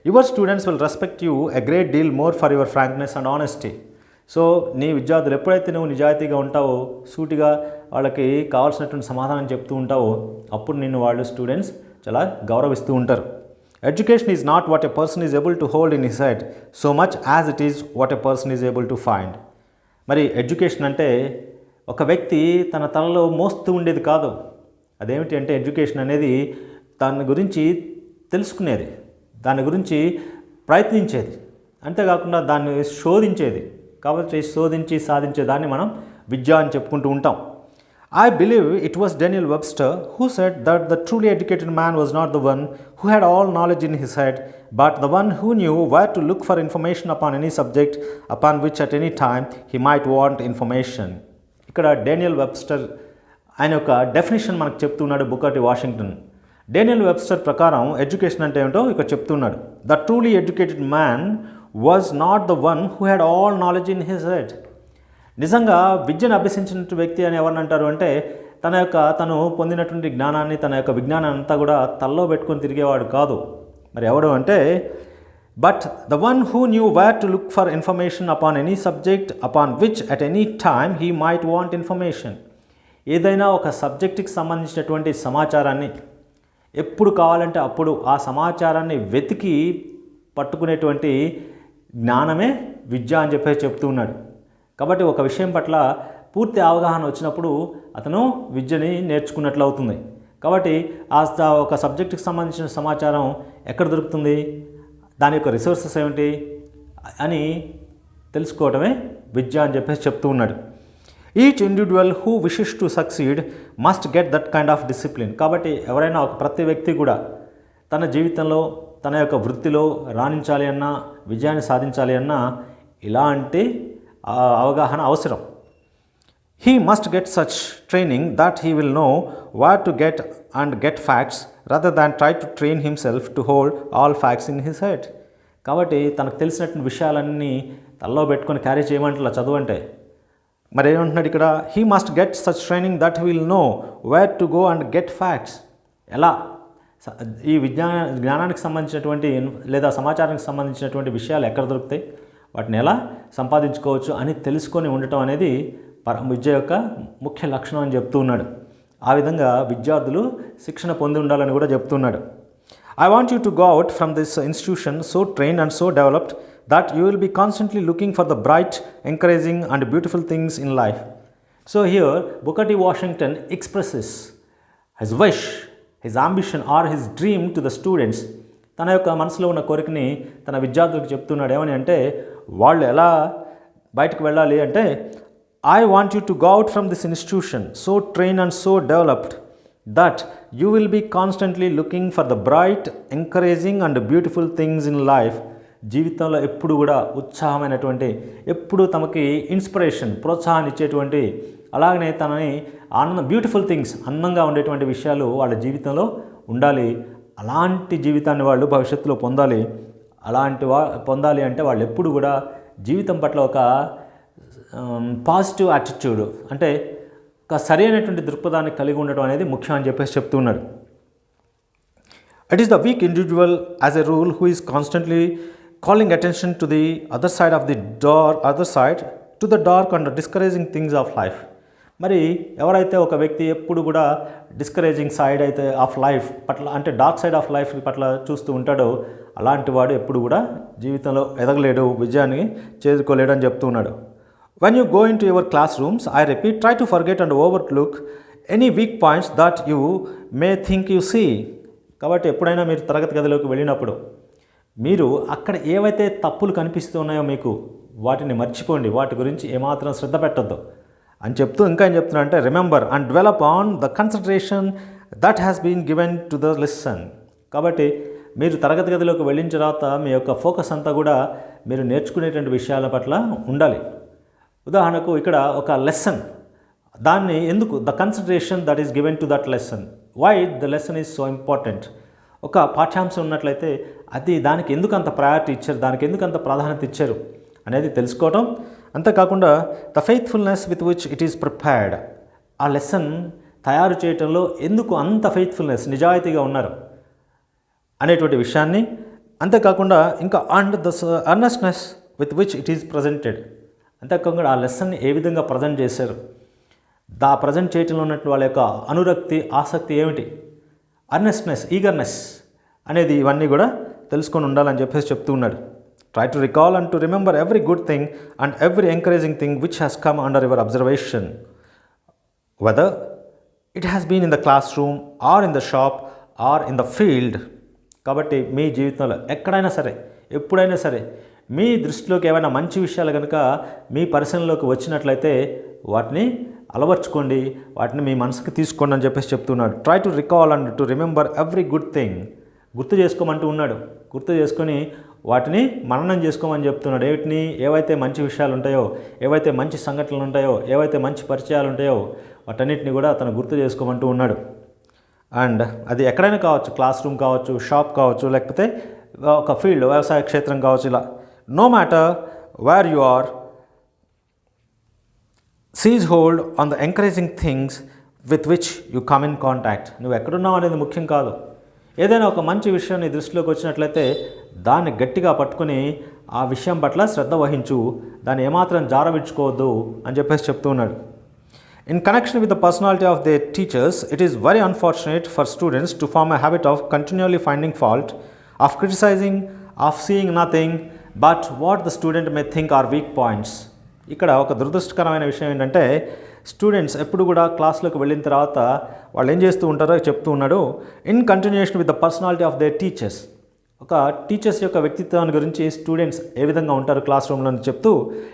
Speaker 1: Your students will respect you a great deal more for your frankness and honesty. So నీ విద్యార్థులు ఎప్పుడైతే నువ్వు నిజాయితీగా ఉంటావో, సూటిగా వాళ్ళకి కావాల్సినటువంటి సమాధానం చెప్తూ ఉంటావో, అప్పుడు నిన్ను వాళ్ళు స్టూడెంట్స్ చాలా గౌరవిస్తూ ఉంటారు. Education is not what a person is able to hold in his head so much as it is what a person is able to find. మరి ఎడ్యుకేషన్ అంటే ఒక వ్యక్తి తన తలలో మోస్తూ ఉండేది కాదు. అదేమిటి అంటే, ఎడ్యుకేషన్ అనేది దాని గురించి తెలుసుకునేది, దాని గురించి ప్రయత్నించేది, అంతేకాకుండా దాన్ని శోధించేది. కాబట్టి శోధించి సాధించే దాన్ని మనం విద్య అని చెప్పుకుంటూ ఉంటాం. I believe it was Daniel Webster who said that the truly educated man was not the one who had all knowledge in his head, but the one who knew where to look for information upon any subject upon which at any time he might want information. ఇక్కడ Daniel Webster ఆయన యొక్క definition మనకు చెప్తున్నాడు Booker T Washington. Daniel Webster ప్రకారం education అంటే ఏమిటో ఇక్కడ చెప్తున్నాడు. The truly educated man was not the one who had all knowledge in his head. నిజంగా విద్యను అభ్యసించిన వ్యక్తి అని ఎవరిని అంటారు అంటే, తను పొందినటువంటి జ్ఞానాన్ని, తన యొక్క విజ్ఞానాన్ని అంతా కూడా తల్లో పెట్టుకొని తిరిగేవాడు కాదు. మరి ఎవడు అంటే, but the one who knew where to look for information upon any subject upon which at any time he might want information. ఏదైనా ఒక సబ్జెక్టుకి సంబంధించినటువంటి సమాచారాన్ని ఎప్పుడు కావాలంటే అప్పుడు ఆ సమాచారాన్ని వెతికి పట్టుకునేటువంటి జ్ఞానమే విద్య అని చెప్పేసి చెప్తూ ఉన్నాడు. కాబట్టి ఒక విషయం పట్ల పూర్తి అవగాహన వచ్చినప్పుడు అతను విద్యని నేర్చుకున్నట్లు అవుతుంది. కాబట్టి ఒక సబ్జెక్టుకి సంబంధించిన సమాచారం ఎక్కడ దొరుకుతుంది, దాని యొక్క రిసోర్సెస్ ఏమిటి అని తెలుసుకోవడమే విద్య అని చెప్పేసి చెప్తూ ఉన్నాడు. Each individual who wishes to succeed must get that kind of discipline. కాబట్టి ఎవరైనా ప్రతి వ్యక్తి కూడా తన జీవితంలో, తన యొక్క వృత్తిలో రాణించాలి అన్నా, విజయాన్ని సాధించాలి అన్నా ఇలాంటి అవగాహన అవసరం. He must get such training that he will know where to get facts rather than try to train himself to hold all facts in his head. కాబట్టి తనకు తెలిసినటువంటి విషయాలన్నీ తలలో పెట్టుకొని క్యారీ చేయమంటే చదువు అంటే మరి ఏమంటున్నాడు ఇక్కడ, he must get such training that he will know where to go and get facts. ఎలా ఈ జ్ఞానానికి సంబంధించినటువంటి లేదా సమాచారానికి సంబంధించినటువంటి విషయాలు ఎక్కడ దొరుకుతాయి, వాటిని ఎలా సంపాదించుకోవచ్చు అని తెలుసుకొని ఉండటం అనేది విద్య యొక్క ముఖ్య లక్షణం అని చెప్తూ ఉన్నాడు. ఆ విధంగా విద్యార్థులు శిక్షణ పొంది ఉండాలని కూడా చెప్తున్నాడు. I want you to go out from this institution so trained and so developed that you will be constantly looking for the bright, encouraging and beautiful things in life. So here Booker T Washinton expresses his wish, his ambition or his dream to the students. తన యొక్క మనసులో ఉన్న కోరికని తన విద్యార్థులకు చెప్తున్నాడు. ఏమని అంటే వాళ్ళు ఎలా బయటకు వెళ్ళాలి అంటే, I want you to go out from this institution so trained and so developed that you will be constantly looking for the bright encouraging and beautiful things in life. జీవితంలో ఎప్పుడు కూడా ఉత్సాహమైనటువంటి, ఎప్పుడు తమకి ఇన్స్పిరేషన్, ప్రోత్సాహాన్ని ఇచ్చేటువంటి, అలాగనే తనని బ్యూటిఫుల్ థింగ్స్, అందంగా ఉండేటువంటి విషయాలు వాళ్ళ జీవితంలో ఉండాలి. అలాంటి జీవితాన్ని వాళ్ళు భవిష్యత్తులో పొందాలి. పొందాలి అంటే వాళ్ళు ఎప్పుడు కూడా జీవితం పట్ల ఒక పాజిటివ్ యాటిట్యూడ్, అంటే ఒక సరైనటువంటి దృక్పథాన్ని కలిగి ఉండడం అనేది ముఖ్యం అని చెప్పేసి చెప్తున్నాడు. It is the week individual as a rule who is constantly calling attention to the other side to the dark and discouraging things of life. మరి ఎవరైతే ఒక వ్యక్తి ఎప్పుడు కూడా డిస్కరేజింగ్ సైడ్ అయితే ఆఫ్ లైఫ్ పట్ల, అంటే డార్క్ సైడ్ ఆఫ్ లైఫ్ పట్ల చూస్తూ ఉంటాడో అలాంటి వాడు ఎప్పుడు కూడా జీవితంలో ఎదగలేడు, విజయాన్ని చేరుకోలేడు అని చెప్తూ ఉన్నాడు. When you go into your classrooms, I repeat, try to forget and overlook any weak points that you may think you see. కాబట్టి ఎప్పుడైనా మీరు తరగతి గదిలోకి వెళ్ళినప్పుడు మీరు అక్కడ ఏవైతే తప్పులు కనిపిస్తున్నాయో మీకు వాటిని మర్చిపోండి, వాటి గురించి ఏమాత్రం శ్రద్ధ పెట్టద్దు అని చెప్తూ ఇంకా ఏం చెప్తున్నా అంటే, remember and develop on the concentration that has been given to the lesson. కాబట్టి మీరు తరగతి గదిలోకి వెళ్ళిన తర్వాత మీ యొక్క ఫోకస్ అంతా కూడా మీరు నేర్చుకునేటువంటి విషయాల పట్ల ఉండాలి. ఉదాహరణకు ఇక్కడ ఒక లెసన్, దాన్ని ఎందుకు the concentration that is given to that lesson, why the lesson is so important. ఒక పాఠ్యాంశం ఉన్నట్లయితే అది దానికి ఎందుకు అంత ప్రయారిటీ ఇచ్చారు, దానికి ఎందుకు అంత ప్రాధాన్యత ఇచ్చారు అనేది తెలుసుకోవటం. అంతేకాకుండా the faithfulness with which it is prepared, ఆ లెసన్ తయారు చేయటంలో ఎందుకు అంత ఫెయిత్ఫుల్నెస్, నిజాయితీగా ఉన్నారు అనేటువంటి విషయాన్ని. అంతేకాకుండా ఇంకా and the earnestness with which it is presented, అంతేకాకుండా ఆ లెసన్ని ఏ విధంగా ప్రజెంట్ చేశారు, ప్రజెంట్ చేయటంలో ఉన్నట్టు వాళ్ళ యొక్క అనురక్తి, ఆసక్తి ఏమిటి, అర్నెస్ట్నెస్, ఈగర్నెస్ అనేది ఇవన్నీ కూడా తెలుసుకొని ఉండాలని చెప్పేసి చెప్తూ ఉన్నాడు. Try to recall and to remember every good thing and every encouraging thing which has come under your observation, whether it has been in the classroom or in the shop or in the field. కాబట్టి మీ జీవితంలో ఎక్కడైనా సరే, ఎప్పుడైనా సరే మీ దృష్టిలోకి ఏమైనా మంచి విషయాలు కనుక మీ పరిశీలనలోకి వచ్చినట్లయితే వాటిని అలవర్చుకోండి, వాటిని మీ మనసుకి తీసుకోండి అని చెప్పేసి చెప్తున్నాడు. Try to recall and to remember every good thing, గుర్తు చేసుకోమంటూ ఉన్నాడు. గుర్తు చేసుకొని వాటిని మననం చేసుకోమని చెప్తున్నాడు. ఏవైతే మంచి విషయాలు ఉంటాయో, ఏవైతే మంచి సంఘటనలు ఉంటాయో, ఏవైతే మంచి పరిచయాలు ఉంటాయో వాటన్నిటిని కూడా అతను గుర్తు చేసుకోమంటూ ఉన్నాడు. అండ్ అది ఎక్కడైనా కావచ్చు, క్లాస్ రూమ్ కావచ్చు, షాప్ కావచ్చు, లేకపోతే ఒక ఫీల్డ్, వ్యవసాయ క్షేత్రం కావచ్చు. ఇలా no matter where you are, seize hold on the encouraging things with which you come in contact. నువ్వు ఎక్కడున్నావు అనేది ముఖ్యం కాదు. ఏదైనా ఒక మంచి విషయం నీ దృష్టిలోకి వచ్చినట్లయితే దాన్ని గట్టిగా పట్టుకుని ఆ విషయం పట్ల శ్రద్ధ వహించు, దాన్ని ఏమాత్రం జారవిడ్చుకోవద్దు అని చెప్పేసి చెప్తూ ఉన్నాడు. In connection with the personality of the teachers, it is very unfortunate for students to form a habit of continually finding fault, of criticising, of seeing nothing but what the student may think are weak points. ఇక్కడ ఒక దురదృష్టకరమైన విషయం ఏంటంటే, students ఎప్పుడు కూడా క్లాస్లోకి వెళ్ళిన తర్వాత వాళ్ళు ఏం చేస్తూ ఉంటారో చెప్తూ ఉన్నాడు. In continuation with the personality of their teachers, ఒక టీచర్స్ యొక్క వ్యక్తిత్వాన్ని గురించి స్టూడెంట్స్ ఏ విధంగా ఉంటారు క్లాస్ రూమ్లో చెప్తూ,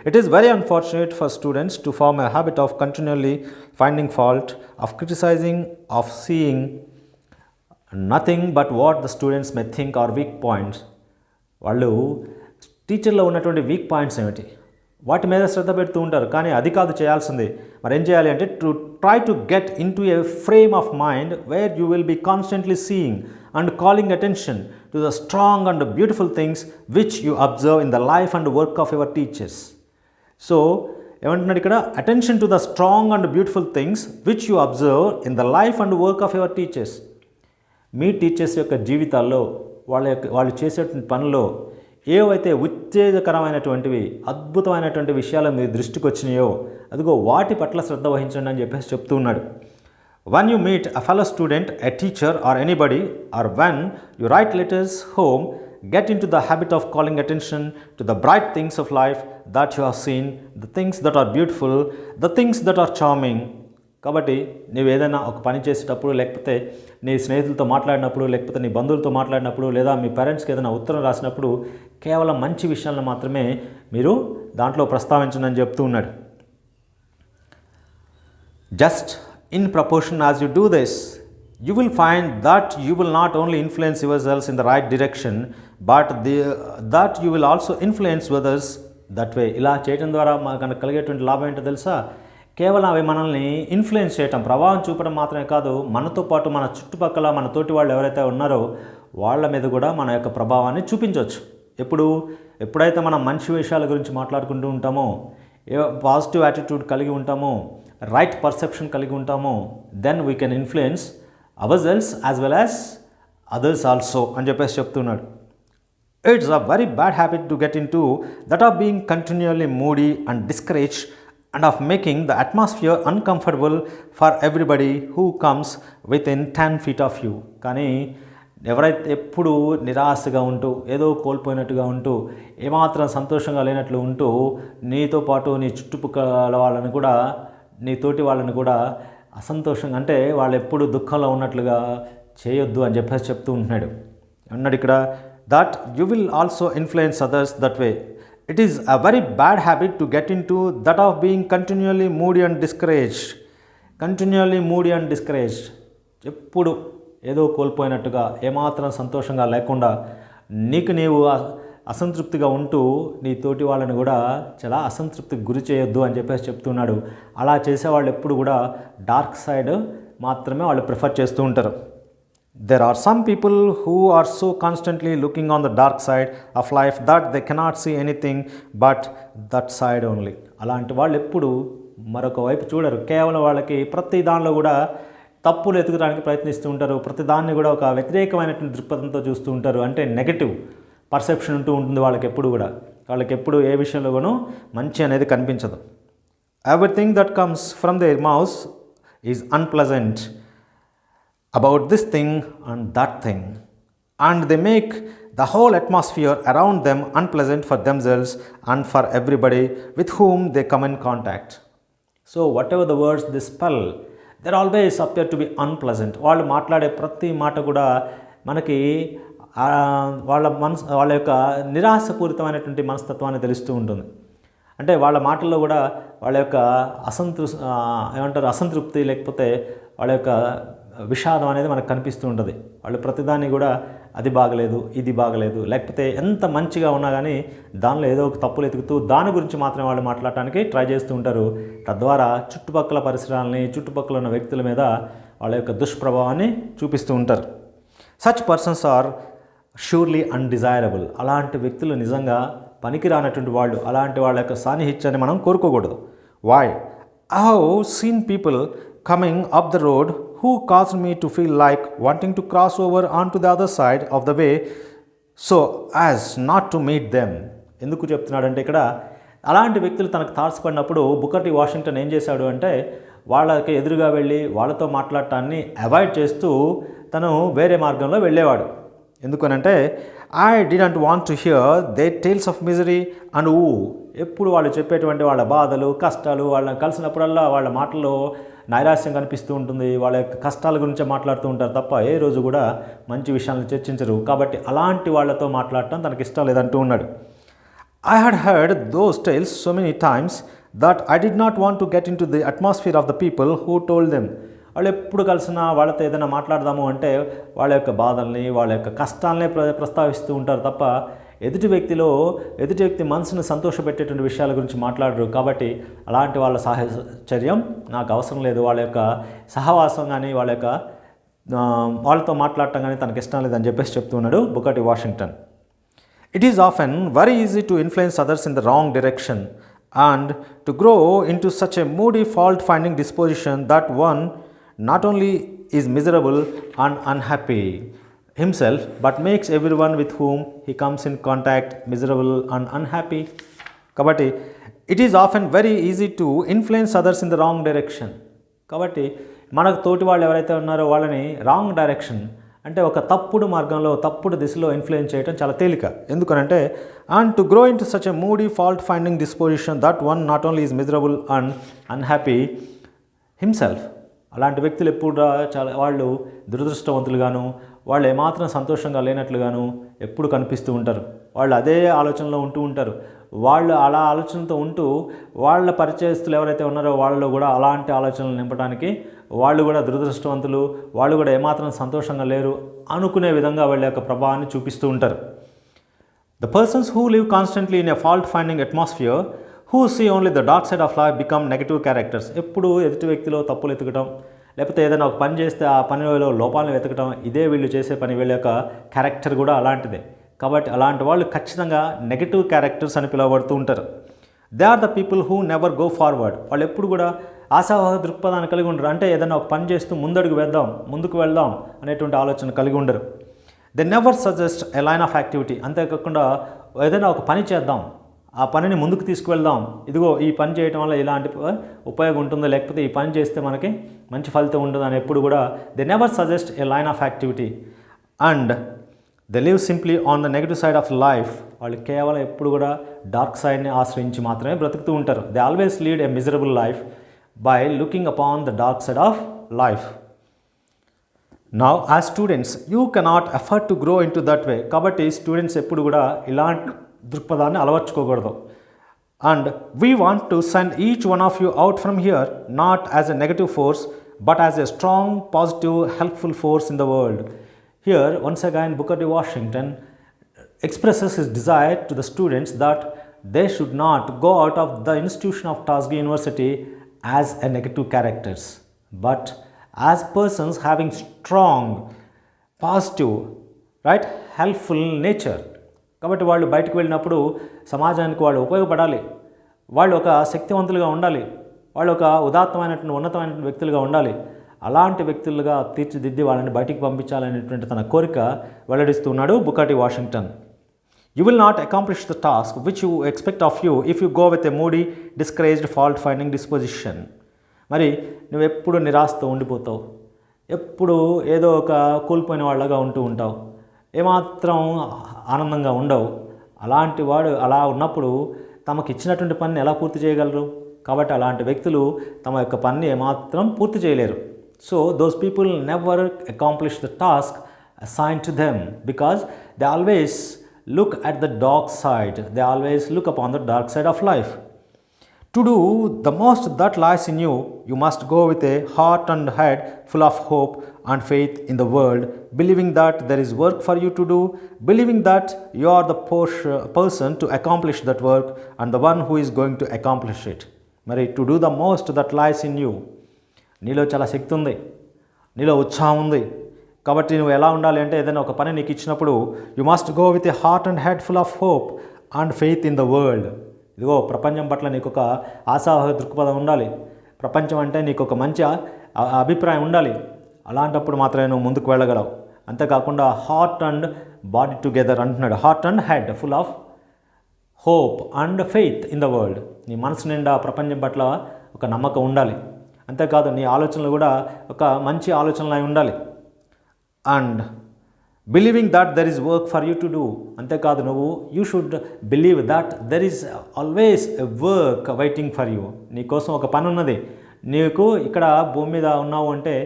Speaker 1: it is very unfortunate for students to form a habit of continually finding fault, of criticising, of seeing nothing but what the students may think are weak points. వాళ్ళు టీచర్లో ఉన్నటువంటి వీక్ పాయింట్స్ ఏమిటి, వాటి మీద శ్రద్ధ పెడుతూ ఉంటారు. కానీ అది కాదు చేయాల్సింది. మరి ఏం చేయాలి అంటే, to try to get into a frame of mind where you will be constantly seeing and calling attention to the strong and beautiful things which you observe in the life and work of your teachers. So ఏమంటున్నాడు ఇక్కడ, attention to the strong and beautiful things which you observe in the life and work of your teachers. మీ teachers యొక్క జీవితాల్లో, వాళ్ళు చేసేటువంటి పనుల్లో ఏవైతే ఉత్తేజకరమైనటువంటివి, అద్భుతమైనటువంటి విషయాలు మీ దృష్టికి వచ్చినాయో అదిగో వాటి పట్ల శ్రద్ధ వహించండి అని చెప్పేసి చెప్తూ ఉన్నాడు. When you meet a fellow student, a teacher or anybody, or when you write letters home, get into the habit of calling attention to the bright things of life that you have seen, the things that are beautiful, the things that are charming. కాబట్టి నువ్వు ఏదైనా ఒక పని చేసేటప్పుడు, లేకపోతే నీ స్నేహితులతో మాట్లాడినప్పుడు, లేకపోతే నీ బంధువులతో మాట్లాడినప్పుడు, లేదా మీ పేరెంట్స్కి ఏదైనా ఉత్తరం రాసినప్పుడు కేవలం మంచి విషయాలను మాత్రమే మీరు దాంట్లో ప్రస్తావించండి అని చెప్తూ ఉన్నాడు. Just in proportion as you do this, you will find that you will not only influence yourselves in the right direction, but that you will also influence others that way. ఇలా చేయడం ద్వారా మనకు కలిగేటువంటి లాభం ఏంటో తెలుసా? కేవలం అవి మనల్ని ఇన్ఫ్లుయెన్స్ చేయటం, ప్రభావం చూపడం మాత్రమే కాదు, మనతో పాటు మన చుట్టుపక్కల మన తోటి వాళ్ళు ఎవరైతే ఉన్నారో వాళ్ళ మీద కూడా మన యొక్క ప్రభావాన్ని చూపించవచ్చు. ఎప్పుడైతే మనం మంచి విషయాల గురించి మాట్లాడుకుంటూ ఉంటామో, పాజిటివ్ యాటిట్యూడ్ కలిగి ఉంటామో, రైట్ పర్సెప్షన్ కలిగి ఉంటామో, then we can influence ourselves as well as others also అని చెప్పేసి చెప్తున్నాడు. It's a very bad habit to get into, that of being continually moody and discouraged and of making the atmosphere uncomfortable for everybody who comes within 10 feet of you. కానీ ఎవరైతే ఎప్పుడు నిరాశగా ఉంటూ, ఏదో కోల్పోయినట్టుగా ఉంటూ, ఏమాత్రం సంతోషంగా లేనట్లు ఉంటూ, నీతో పాటు నీ చుట్టుపక్కల వాళ్ళని కూడా, నీ తోటి వాళ్ళని కూడా అసంతోషంగా, అంటే వాళ్ళు ఎప్పుడు దుఃఖంలో ఉన్నట్లుగా చేయొద్దు అని చెప్పేసి చెప్తూ ఉంటున్నాడు. అన్నాడు ఇక్కడ, that you will also influence others that way. It is a very bad habit to get into that of being continually moody and discouraged. Continually moody and discouraged, ఎప్పుడు ఏదో కోల్పోయినట్టుగా, ఏమాత్రం సంతోషంగా లేకుండా, నీకు నీవు అసంతృప్తిగా ఉంటూ నీ తోటి వాళ్ళని కూడా చాలా అసంతృప్తికి గురి చేయొద్దు అని చెప్పేసి చెప్తున్నాడు. అలా చేసేవాళ్ళు ఎప్పుడు కూడా డార్క్ సైడ్ మాత్రమే వాళ్ళు ప్రిఫర్ చేస్తూ ఉంటారు. There are some people who are so constantly looking on the dark side of life that they cannot see anything but that side only. అలాంటి వాళ్ళు ఎప్పుడు మరొక వైపు చూడరు. కేవలం వాళ్ళకి ప్రతి దానిలో కూడా తప్పులు ఎతుకడానికి ప్రయత్నిస్తూ ఉంటారు. ప్రతి దాన్ని కూడా ఒక వ్యతిరేకమైనటువంటి దృక్పథంతో చూస్తూ ఉంటారు. అంటే నెగటివ్ పర్సెప్షన్ ఉంటూ ఉంటుంది వాళ్ళకి ఎప్పుడు కూడా. వాళ్ళకి ఎప్పుడు ఏ విషయంలో కూడా మంచి అనేది కనిపించదు. Everything that comes from their mouth is unpleasant about this thing and that thing, and they make the whole atmosphere around them unpleasant for themselves and for everybody with whom they come in contact. So whatever the words they spell, their always appear to be unpleasant. వాళ్ళు మాట్లాడే ప్రతి మాట కూడా మనకి వాళ్ళ యొక్క నిరాశపూరితమైనటువంటి మనస్తత్వాన్ని తెలుస్తూ ఉంటుంది. అంటే వాళ్ళ మాటల్లో కూడా వాళ్ళ యొక్క అసంతృప్తి, లేకపోతే వాళ్ళ యొక్క విషాదం అనేది మనకు కనిపిస్తూ ఉంటుంది. వాళ్ళు ప్రతిదాన్ని కూడా అది బాగలేదు, ఇది బాగలేదు, లేకపోతే ఎంత మంచిగా ఉన్నా కానీ దానిలో ఏదో ఒక తప్పులు ఎతుకుతూ దాని గురించి మాత్రమే వాళ్ళు మాట్లాడటానికి ట్రై చేస్తూ ఉంటారు. తద్వారా చుట్టుపక్కల పరిసరాలని, చుట్టుపక్కల ఉన్న వ్యక్తుల మీద వాళ్ళ యొక్క దుష్ప్రభావాన్ని చూపిస్తూ ఉంటారు. Such persons are surely undesirable. అలాంటి వ్యక్తులు నిజంగా పనికిరానటువంటి వాళ్ళు. అలాంటి వాళ్ళ యొక్క సాన్నిహిత్యాన్ని మనం కోరుకోకూడదు. Why? I have seen people coming up the road who caused me to feel like wanting to cross over onto the other side of the way so as not to meet them. ఎందుకు చెప్తున్నాడంటే ఇక్కడ అలాంటి వ్యక్తులు తనకు తారసపడినప్పుడు Booker T Washington ఏం చేశాడు అంటే, వాళ్ళకి ఎదురుగా వెళ్ళి వాళ్ళతో మాట్లాడటాన్ని అవాయిడ్ చేస్తూ తను వేరే మార్గంలో వెళ్ళేవాడు. ఎందుకనంటే I didn't want to hear their tales of misery and ఎప్పుడు వాళ్ళు చెప్పేటువంటి వాళ్ళ బాధలు, కష్టాలు, వాళ్ళని కలిసినప్పుడల్లా వాళ్ళ మాటల్లో నైరాశ్యం కనిపిస్తూ ఉంటుంది. వాళ్ళ యొక్క కష్టాల గురించే మాట్లాడుతూ ఉంటారు తప్ప ఏ రోజు కూడా మంచి విషయాలను చర్చించరు. కాబట్టి అలాంటి వాళ్ళతో మాట్లాడటం తనకి ఇష్టం లేదంటూ ఉన్నాడు. I had heard those tales so many times that I did not want to get into the atmosphere of the people who told them. వాళ్ళు ఎప్పుడు కలిసినా వాళ్ళతో ఏదైనా మాట్లాడదాము అంటే వాళ్ళ యొక్క బాధల్ని, వాళ్ళ యొక్క కష్టాలనే ప్రస్తావిస్తూ ఉంటారు తప్ప ఎదుటి వ్యక్తి మనసును సంతోషపెట్టేటువంటి విషయాల గురించి మాట్లాడరు. కాబట్టి అలాంటి వాళ్ళ సాహచర్యం నాకు అవసరం లేదు. వాళ్ళ యొక్క సహవాసం కానీ వాళ్ళతో మాట్లాడటం కానీ తనకి ఇష్టం లేదని చెప్పేసి చెప్తున్నాడు Booker T Washington. It is often very easy to influence others in the wrong direction and to grow into such a moody, fault-finding disposition that one not only is miserable and unhappy himself but makes everyone with whom he comes in contact miserable and unhappy. Kabatti it is often very easy to influence others in the wrong direction. Kabatti మనకు తోటి వాళ్ళు ఎవరైతే ఉన్నారో వాళ్ళని wrong direction అంటే ఒక తప్పుడు మార్గంలో, తప్పుడు దిశలో ఇన్ఫ్లుయెన్స్ చేయడం చాలా తేలిక. ఎందుకనంటే and to grow in to such a moody, fault finding disposition that one not only is miserable and unhappy himself. అలాంటి వ్యక్తులు ఎప్పుడు చాలా వాళ్ళు దురదృష్టవంతులుగాను, వాళ్ళు ఏమాత్రం సంతోషంగా లేనట్లుగాను ఎప్పుడు కనిపిస్తూ ఉంటారు. వాళ్ళు అదే ఆలోచనలో ఉంటూ ఉంటారు. వాళ్ళు అలా ఆలోచనతో ఉంటూ వాళ్ళ పరిచయస్తులు ఎవరైతే ఉన్నారో వాళ్ళలో కూడా అలాంటి ఆలోచనలు నింపడానికి వాళ్ళు కూడా దురదృష్టవంతులు, వాళ్ళు కూడా ఏమాత్రం సంతోషంగా లేరు అనుకునే విధంగా వాళ్ళ యొక్క ప్రభావాన్ని చూపిస్తూ ఉంటారు. The persons who live constantly in a fault-finding atmosphere, who see only the dark side of life, become negative characters. ఎప్పుడు ఎదుటి వ్యక్తిలో తప్పులు ఎతకడం, లేకపోతే ఏదైనా ఒక పని చేస్తే ఆ పనిలో లోపాలను వెతకడం, ఇదే వీళ్ళు చేసే పని. వీళ్ళ యొక్క క్యారెక్టర్ కూడా అలాంటిదే. కాబట్టి అలాంటి వాళ్ళు ఖచ్చితంగా నెగటివ్ క్యారెక్టర్స్ అని పిలువబడుతూ ఉంటారు. They are the people who never go forward. వాళ్ళు ఎప్పుడు కూడా ఆశావాహ దృక్పథాన్ని కలిగి ఉండరు. అంటే ఏదైనా ఒక పని చేస్తూ ముందుకు వెళ్దాం అనేటువంటి ఆలోచన కలిగి ఉండరు. They never suggest a line of activity. అంతేకాకుండా ఏదైనా ఒక పని చేద్దాం, ఆ పనిని ముందుకు తీసుకువెళ్దాం, ఇదిగో ఈ పని చేయడం వల్ల ఇలాంటి ఉపయోగం ఉంటుందో, లేకపోతే ఈ పని చేస్తే మనకి మంచి ఫలితం ఉంటుందని ఎప్పుడు కూడా they never suggest a line of activity. And they live simply on the negative side of life. వాళ్ళు కేవలం ఎప్పుడు కూడా డార్క్ సైడ్ని ఆశ్రయించి మాత్రమే బ్రతుకుతూ ఉంటారు. They always lead a miserable life by looking upon the dark side of life. Now as students you cannot afford to grow into that way. కాబట్టి students ఎప్పుడు కూడా ఇలాంటి దృక్పథాన్ని అలవర్చుకోకూడదు. And we want to send each one of you out from here not as a negative force but as a strong, positive, helpful force in the world. Here, once again, Booker T Washinton expresses his desire to the students that they should not go out of the institution of Tuskegee University as a negative characters, but as persons having strong, positive, right, helpful nature. కాబట్టి వాళ్ళు బయటకు వెళ్ళినప్పుడు సమాజానికి వాళ్ళు ఉపయోగపడాలి, వాళ్ళు ఒక శక్తివంతులుగా ఉండాలి, వాళ్ళు ఒక ఉదాత్తమైనటువంటి ఉన్నతమైనటువంటి వ్యక్తులుగా ఉండాలి. అలాంటి వ్యక్తులుగా తీర్చిదిద్ది వాళ్ళని బయటికి పంపించాలనేటువంటి తన కోరిక వెల్లడిస్తున్నాడు Booker T Washington. You will not accomplish the task which you expect of you if you go with a moody, discouraged, fault finding disposition. మరి నువ్వు ఎప్పుడు నిరాశతో ఉండిపోతావు, ఎప్పుడు ఏదో ఒక కోల్పోయిన వాళ్ళగా ఉంటూ ఉంటావు, ఏమాత్రం ఆనందంగా ఉండవు. అలాంటి వాడు అలా ఉన్నప్పుడు తమకు ఇచ్చినటువంటి పనిని ఎలా పూర్తి చేయగలరు? కాబట్టి అలాంటి వ్యక్తులు తమ యొక్క పనిని ఏమాత్రం పూర్తి చేయలేరు. So those people never accomplish the task assigned to them because they always look at the dark side. They always look upon the dark side of life. To do the most that lies in you, you must go with a heart and head full of hope and faith in the world, believing that there is work for you to do, believing that you are the person to accomplish that work and the one who is going to accomplish it. Mari, to do the most that lies in you. నీలో చాలా శక్తి ఉంది, నీలో ఉత్సాహం ఉంది. కాబట్టి నువ్వు ఎలా ఉండాలి అంటే ఏదైనా ఒక పని నీకు ఇచ్చినప్పుడు you must go with a heart and head full of hope and faith in the world. ఇదిగో ప్రపంచం పట్ల నీకు ఒక ఆశావాహ దృక్పథం ఉండాలి. ప్రపంచం అంటే నీకు ఒక మంచి అభిప్రాయం ఉండాలి. అలాంటప్పుడు మాత్రమే నువ్వు ముందుకు వెళ్ళగలవు. అంతేకాకుండా హార్ట్ అండ్ బాడీ టుగెదర్ అంటున్నాడు. Heart and head full of hope and faith in the world. నీ మనసు నిండా ప్రపంచం పట్ల ఒక నమ్మకం ఉండాలి. అంతేకాదు నీ ఆలోచనలు కూడా ఒక మంచి ఆలోచనలు అయి ఉండాలి. And believing that there is work for you to do. అంతేకాదు నువ్వు you should believe that there is always a work waiting for you. నీకోసం ఒక పని ఉన్నది. నీకు ఇక్కడ భూమి మీద ఉన్నావు అంటే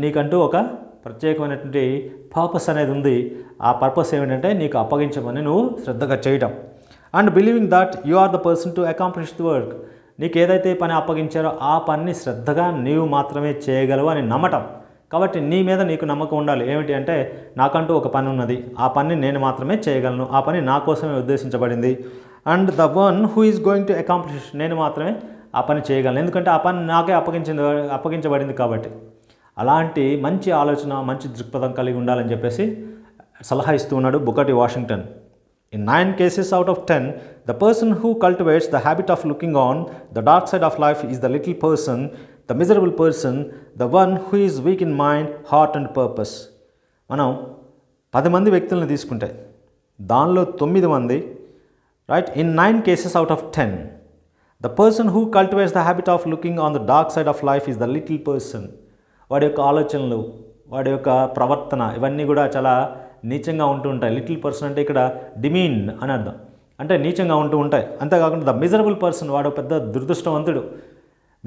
Speaker 1: నీకంటూ ఒక ప్రత్యేకమైనటువంటి పర్పస్ అనేది ఉంది. ఆ పర్పస్ ఏమిటంటే నీకు అప్పగించమని నువ్వు శ్రద్ధగా చేయడం. And believing that you are the person to accomplish the work. నీకు ఏదైతే పని అప్పగించారో ఆ పనిని శ్రద్ధగా నీవు మాత్రమే చేయగలవు అని నమ్మటం. కాబట్టి నీ మీద నీకు నమ్మకం ఉండాలి. ఏమిటి అంటే నాకంటూ ఒక పని ఉన్నది, ఆ పని నేను మాత్రమే చేయగలను, ఆ పని నా కోసమే ఉద్దేశించబడింది. And the one who is going to accomplish, నేను మాత్రమే ఆ పని చేయగలను, ఎందుకంటే ఆ పని నాకే అప్పగించబడింది కాబట్టి. అలాంటి మంచి ఆలోచన, మంచి దృక్పథం కలిగి ఉండాలని చెప్పేసి సలహా ఇస్తూ ఉన్నాడు Booker T Washington. In 9 cases out of 10, the person who cultivates the habit of looking on the dark side of life is the little person, the miserable person, the one who is weak in mind, heart and purpose. మనం 10 మంది వ్యక్తులను తీసుకుంటే దానిలో 9 మంది, right, in 9 cases out of 10, the person who cultivates the habit of looking on the dark side of life is the little person. వాడి యొక్క ఆలోచనలు, వాడి యొక్క ప్రవర్తన ఇవన్నీ కూడా చాలా నీచంగా ఉంటూ ఉంటాయి. లిటిల్ పర్సన్ అంటే ఇక్కడ డిమీన్ అని అర్థం, అంటే నీచంగా ఉంటూ ఉంటాయి. అంతేకాకుండా ద మిజరబుల్ పర్సన్, వాడు పెద్ద దురదృష్టవంతుడు.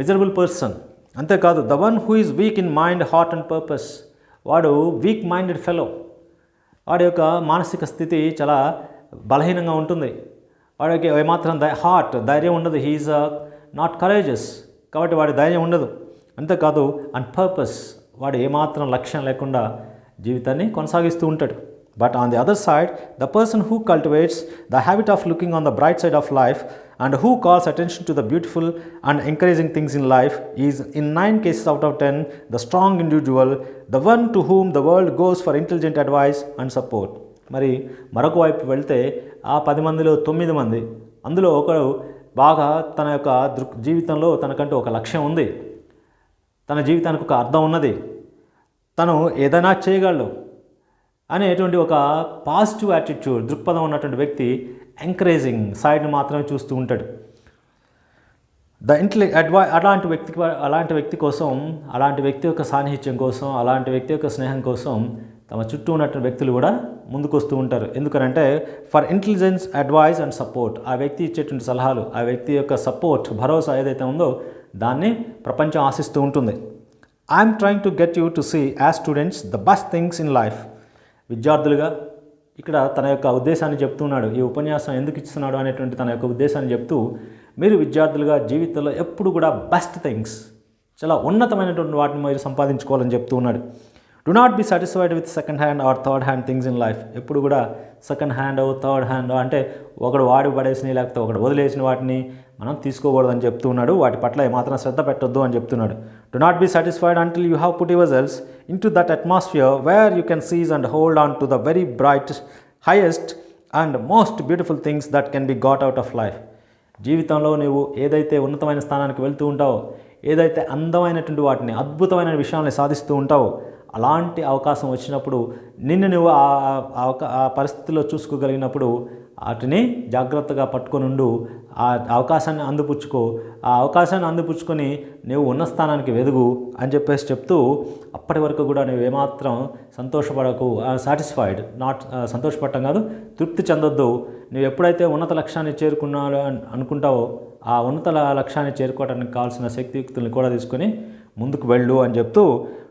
Speaker 1: మిజరబుల్ పర్సన్ అంతేకాదు the one who is week in mind, heart and purpose. వాడు వీక్ మైండెడ్ ఫెలో. వాడి యొక్క మానసిక స్థితి చాలా బలహీనంగా ఉంటుంది. వాడికి ఏమాత్రం ధైర్యం ఉండదు. హీఈస్ నాట్ కరేజెస్, కాబట్టి వాడి ధైర్యం ఉండదు. అంతేకాదు అండ్ పర్పస్, వాడు ఏమాత్రం లక్ష్యం లేకుండా జీవితాన్ని కొనసాగిస్తూ ఉంటాడు. But on the other side the person who cultivates the habit of looking on the bright side of life and who calls attention to the beautiful and encouraging things in life is in 9 cases out of 10 the strong individual, the one to whom the world goes for intelligent advice and support. మరి మరొక వైపు వెళ్తే ఆ 10 మందిలో 9 మంది, అందులో ఒకడు బాగా తన యొక్క జీవితంలో తనకంటూ ఒక లక్ష్యం ఉంది, తన జీవితానికి ఒక అర్థం ఉన్నది, తను ఏదైనా చేయగలడు అనేటువంటి ఒక పాజిటివ్ యాటిట్యూడ్, దృక్పథం ఉన్నటువంటి వ్యక్తి ఎంకరేజింగ్ సైడ్ని మాత్రమే చూస్తూ ఉంటాడు. అలాంటి వ్యక్తి కోసం, అలాంటి వ్యక్తి యొక్క సాన్నిహిత్యం కోసం, అలాంటి వ్యక్తి యొక్క స్నేహం కోసం తమ చుట్టూ ఉన్నటువంటి వ్యక్తులు కూడా ముందుకు వస్తూ ఉంటారు. ఎందుకనంటే for intelligence, advice and support. ఆ వ్యక్తి ఇచ్చేటువంటి సలహాలు, ఆ వ్యక్తి యొక్క సపోర్ట్, భరోసా ఏదైతే ఉందో దాన్ని ప్రపంచం ఆశిస్తూ ఉంటుంది. I'm trying to get you to see as students the best things in life. విద్యార్థులుగా ఇక్కడ తన యొక్క ఉద్దేశాన్ని చెప్తున్నాడు. ఈ ఉపన్యాసం ఎందుకు ఇస్తున్నాడు అనేటువంటి తన యొక్క ఉద్దేశాన్ని చెప్తూ, మీరు విద్యార్థులుగా జీవితంలో ఎప్పుడు కూడా బెస్ట్ థింగ్స్, చాలా ఉన్నతమైనటువంటి వాటిని మీరు సంపాదించుకోవాలని చెప్తూ ఉన్నాడు. Do not be satisfied with second hand or third hand things in life. ఎప్పుడు కూడా సెకండ్ హ్యాండ్, థర్డ్ హ్యాండ్ అంటే ఒకడు వాడి పడేసినవి లేకపోతే ఒకడు వదిలేసిన వాటిని మనం తీసుకోకూడదని చెప్తూ ఉన్నాడు. వాటి పట్ల ఏమాత్రం శ్రద్ధ పెట్టొద్దు అని చెప్తున్నాడు. Do not be satisfied until you have put your cells in to that atmosphere where you can seize and hold on to the very bright, highest and most beautiful things that can be got out of life. జీవితంలో నువ్వు ఏదైతే ఉన్నతమైన స్థానానికి వెళ్తూ ఉంటావో, ఏదైతే అందమైనటువంటి వాటిని, అద్భుతమైన విషయాన్ని సాధిస్తూ ఉంటావో, అలాంటి అవకాశం వచ్చినప్పుడు నిన్ను నువ్వు ఆ పరిస్థితుల్లో చూసుకోగలిగినప్పుడు వాటిని జాగ్రత్తగా పట్టుకొని ఉండు. ఆ అవకాశాన్ని అందిపుచ్చుకో. ఆ అవకాశాన్ని అందిపుచ్చుకొని నువ్వు ఉన్న స్థానానికి వెదుగు అని చెప్పేసి చెప్తూ, అప్పటి వరకు కూడా నువ్వు ఏమాత్రం సంతోషపడకు. సాటిస్ఫైడ్, నాట్ సంతోషపడటం కాదు, తృప్తి చెందొద్దు. నువ్వు ఎప్పుడైతే ఉన్నత లక్ష్యాన్ని చేరుకున్నావు అనుకుంటావో, ఆ ఉన్నత లక్ష్యాన్ని చేరుకోవడానికి కావాల్సిన శక్తియుక్తుల్ని కూడా తీసుకొని ముందుకు వెళ్ళు అని చెప్తూ,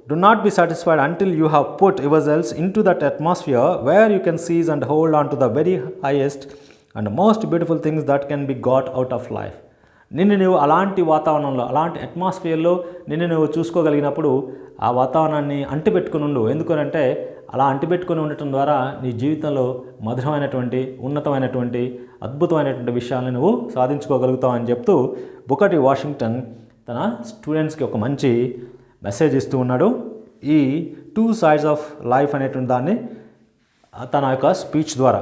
Speaker 1: do not be satisfied until you have put yourselves into that atmosphere where you can seize and hold on to the very highest and most beautiful things that can be got out of life. నిన్ను నువ్వు అలాంటి వాతావరణంలో, అలాంటి అట్మాస్ఫియర్లో నిన్ను నువ్వు చూసుకోగలిగినప్పుడు ఆ వాతావరణాన్ని అంటిపెట్టుకుని ఉండు. ఎందుకనంటే అలా అంటిపెట్టుకుని ఉండటం ద్వారా నీ జీవితంలో మధురమైనటువంటి, ఉన్నతమైనటువంటి, అద్భుతమైనటువంటి విషయాలను నువ్వు సాధించుకోగలుగుతావు అని చెప్తూ బుకర్ టి వాషింగ్టన్ తన స్టూడెంట్స్కి ఒక మంచి మెసేజ్ ఇస్తూ ఉన్నాడు. ఈ 2 sides ఆఫ్ లైఫ్ అనేటువంటి దాన్ని తన యొక్క స్పీచ్ ద్వారా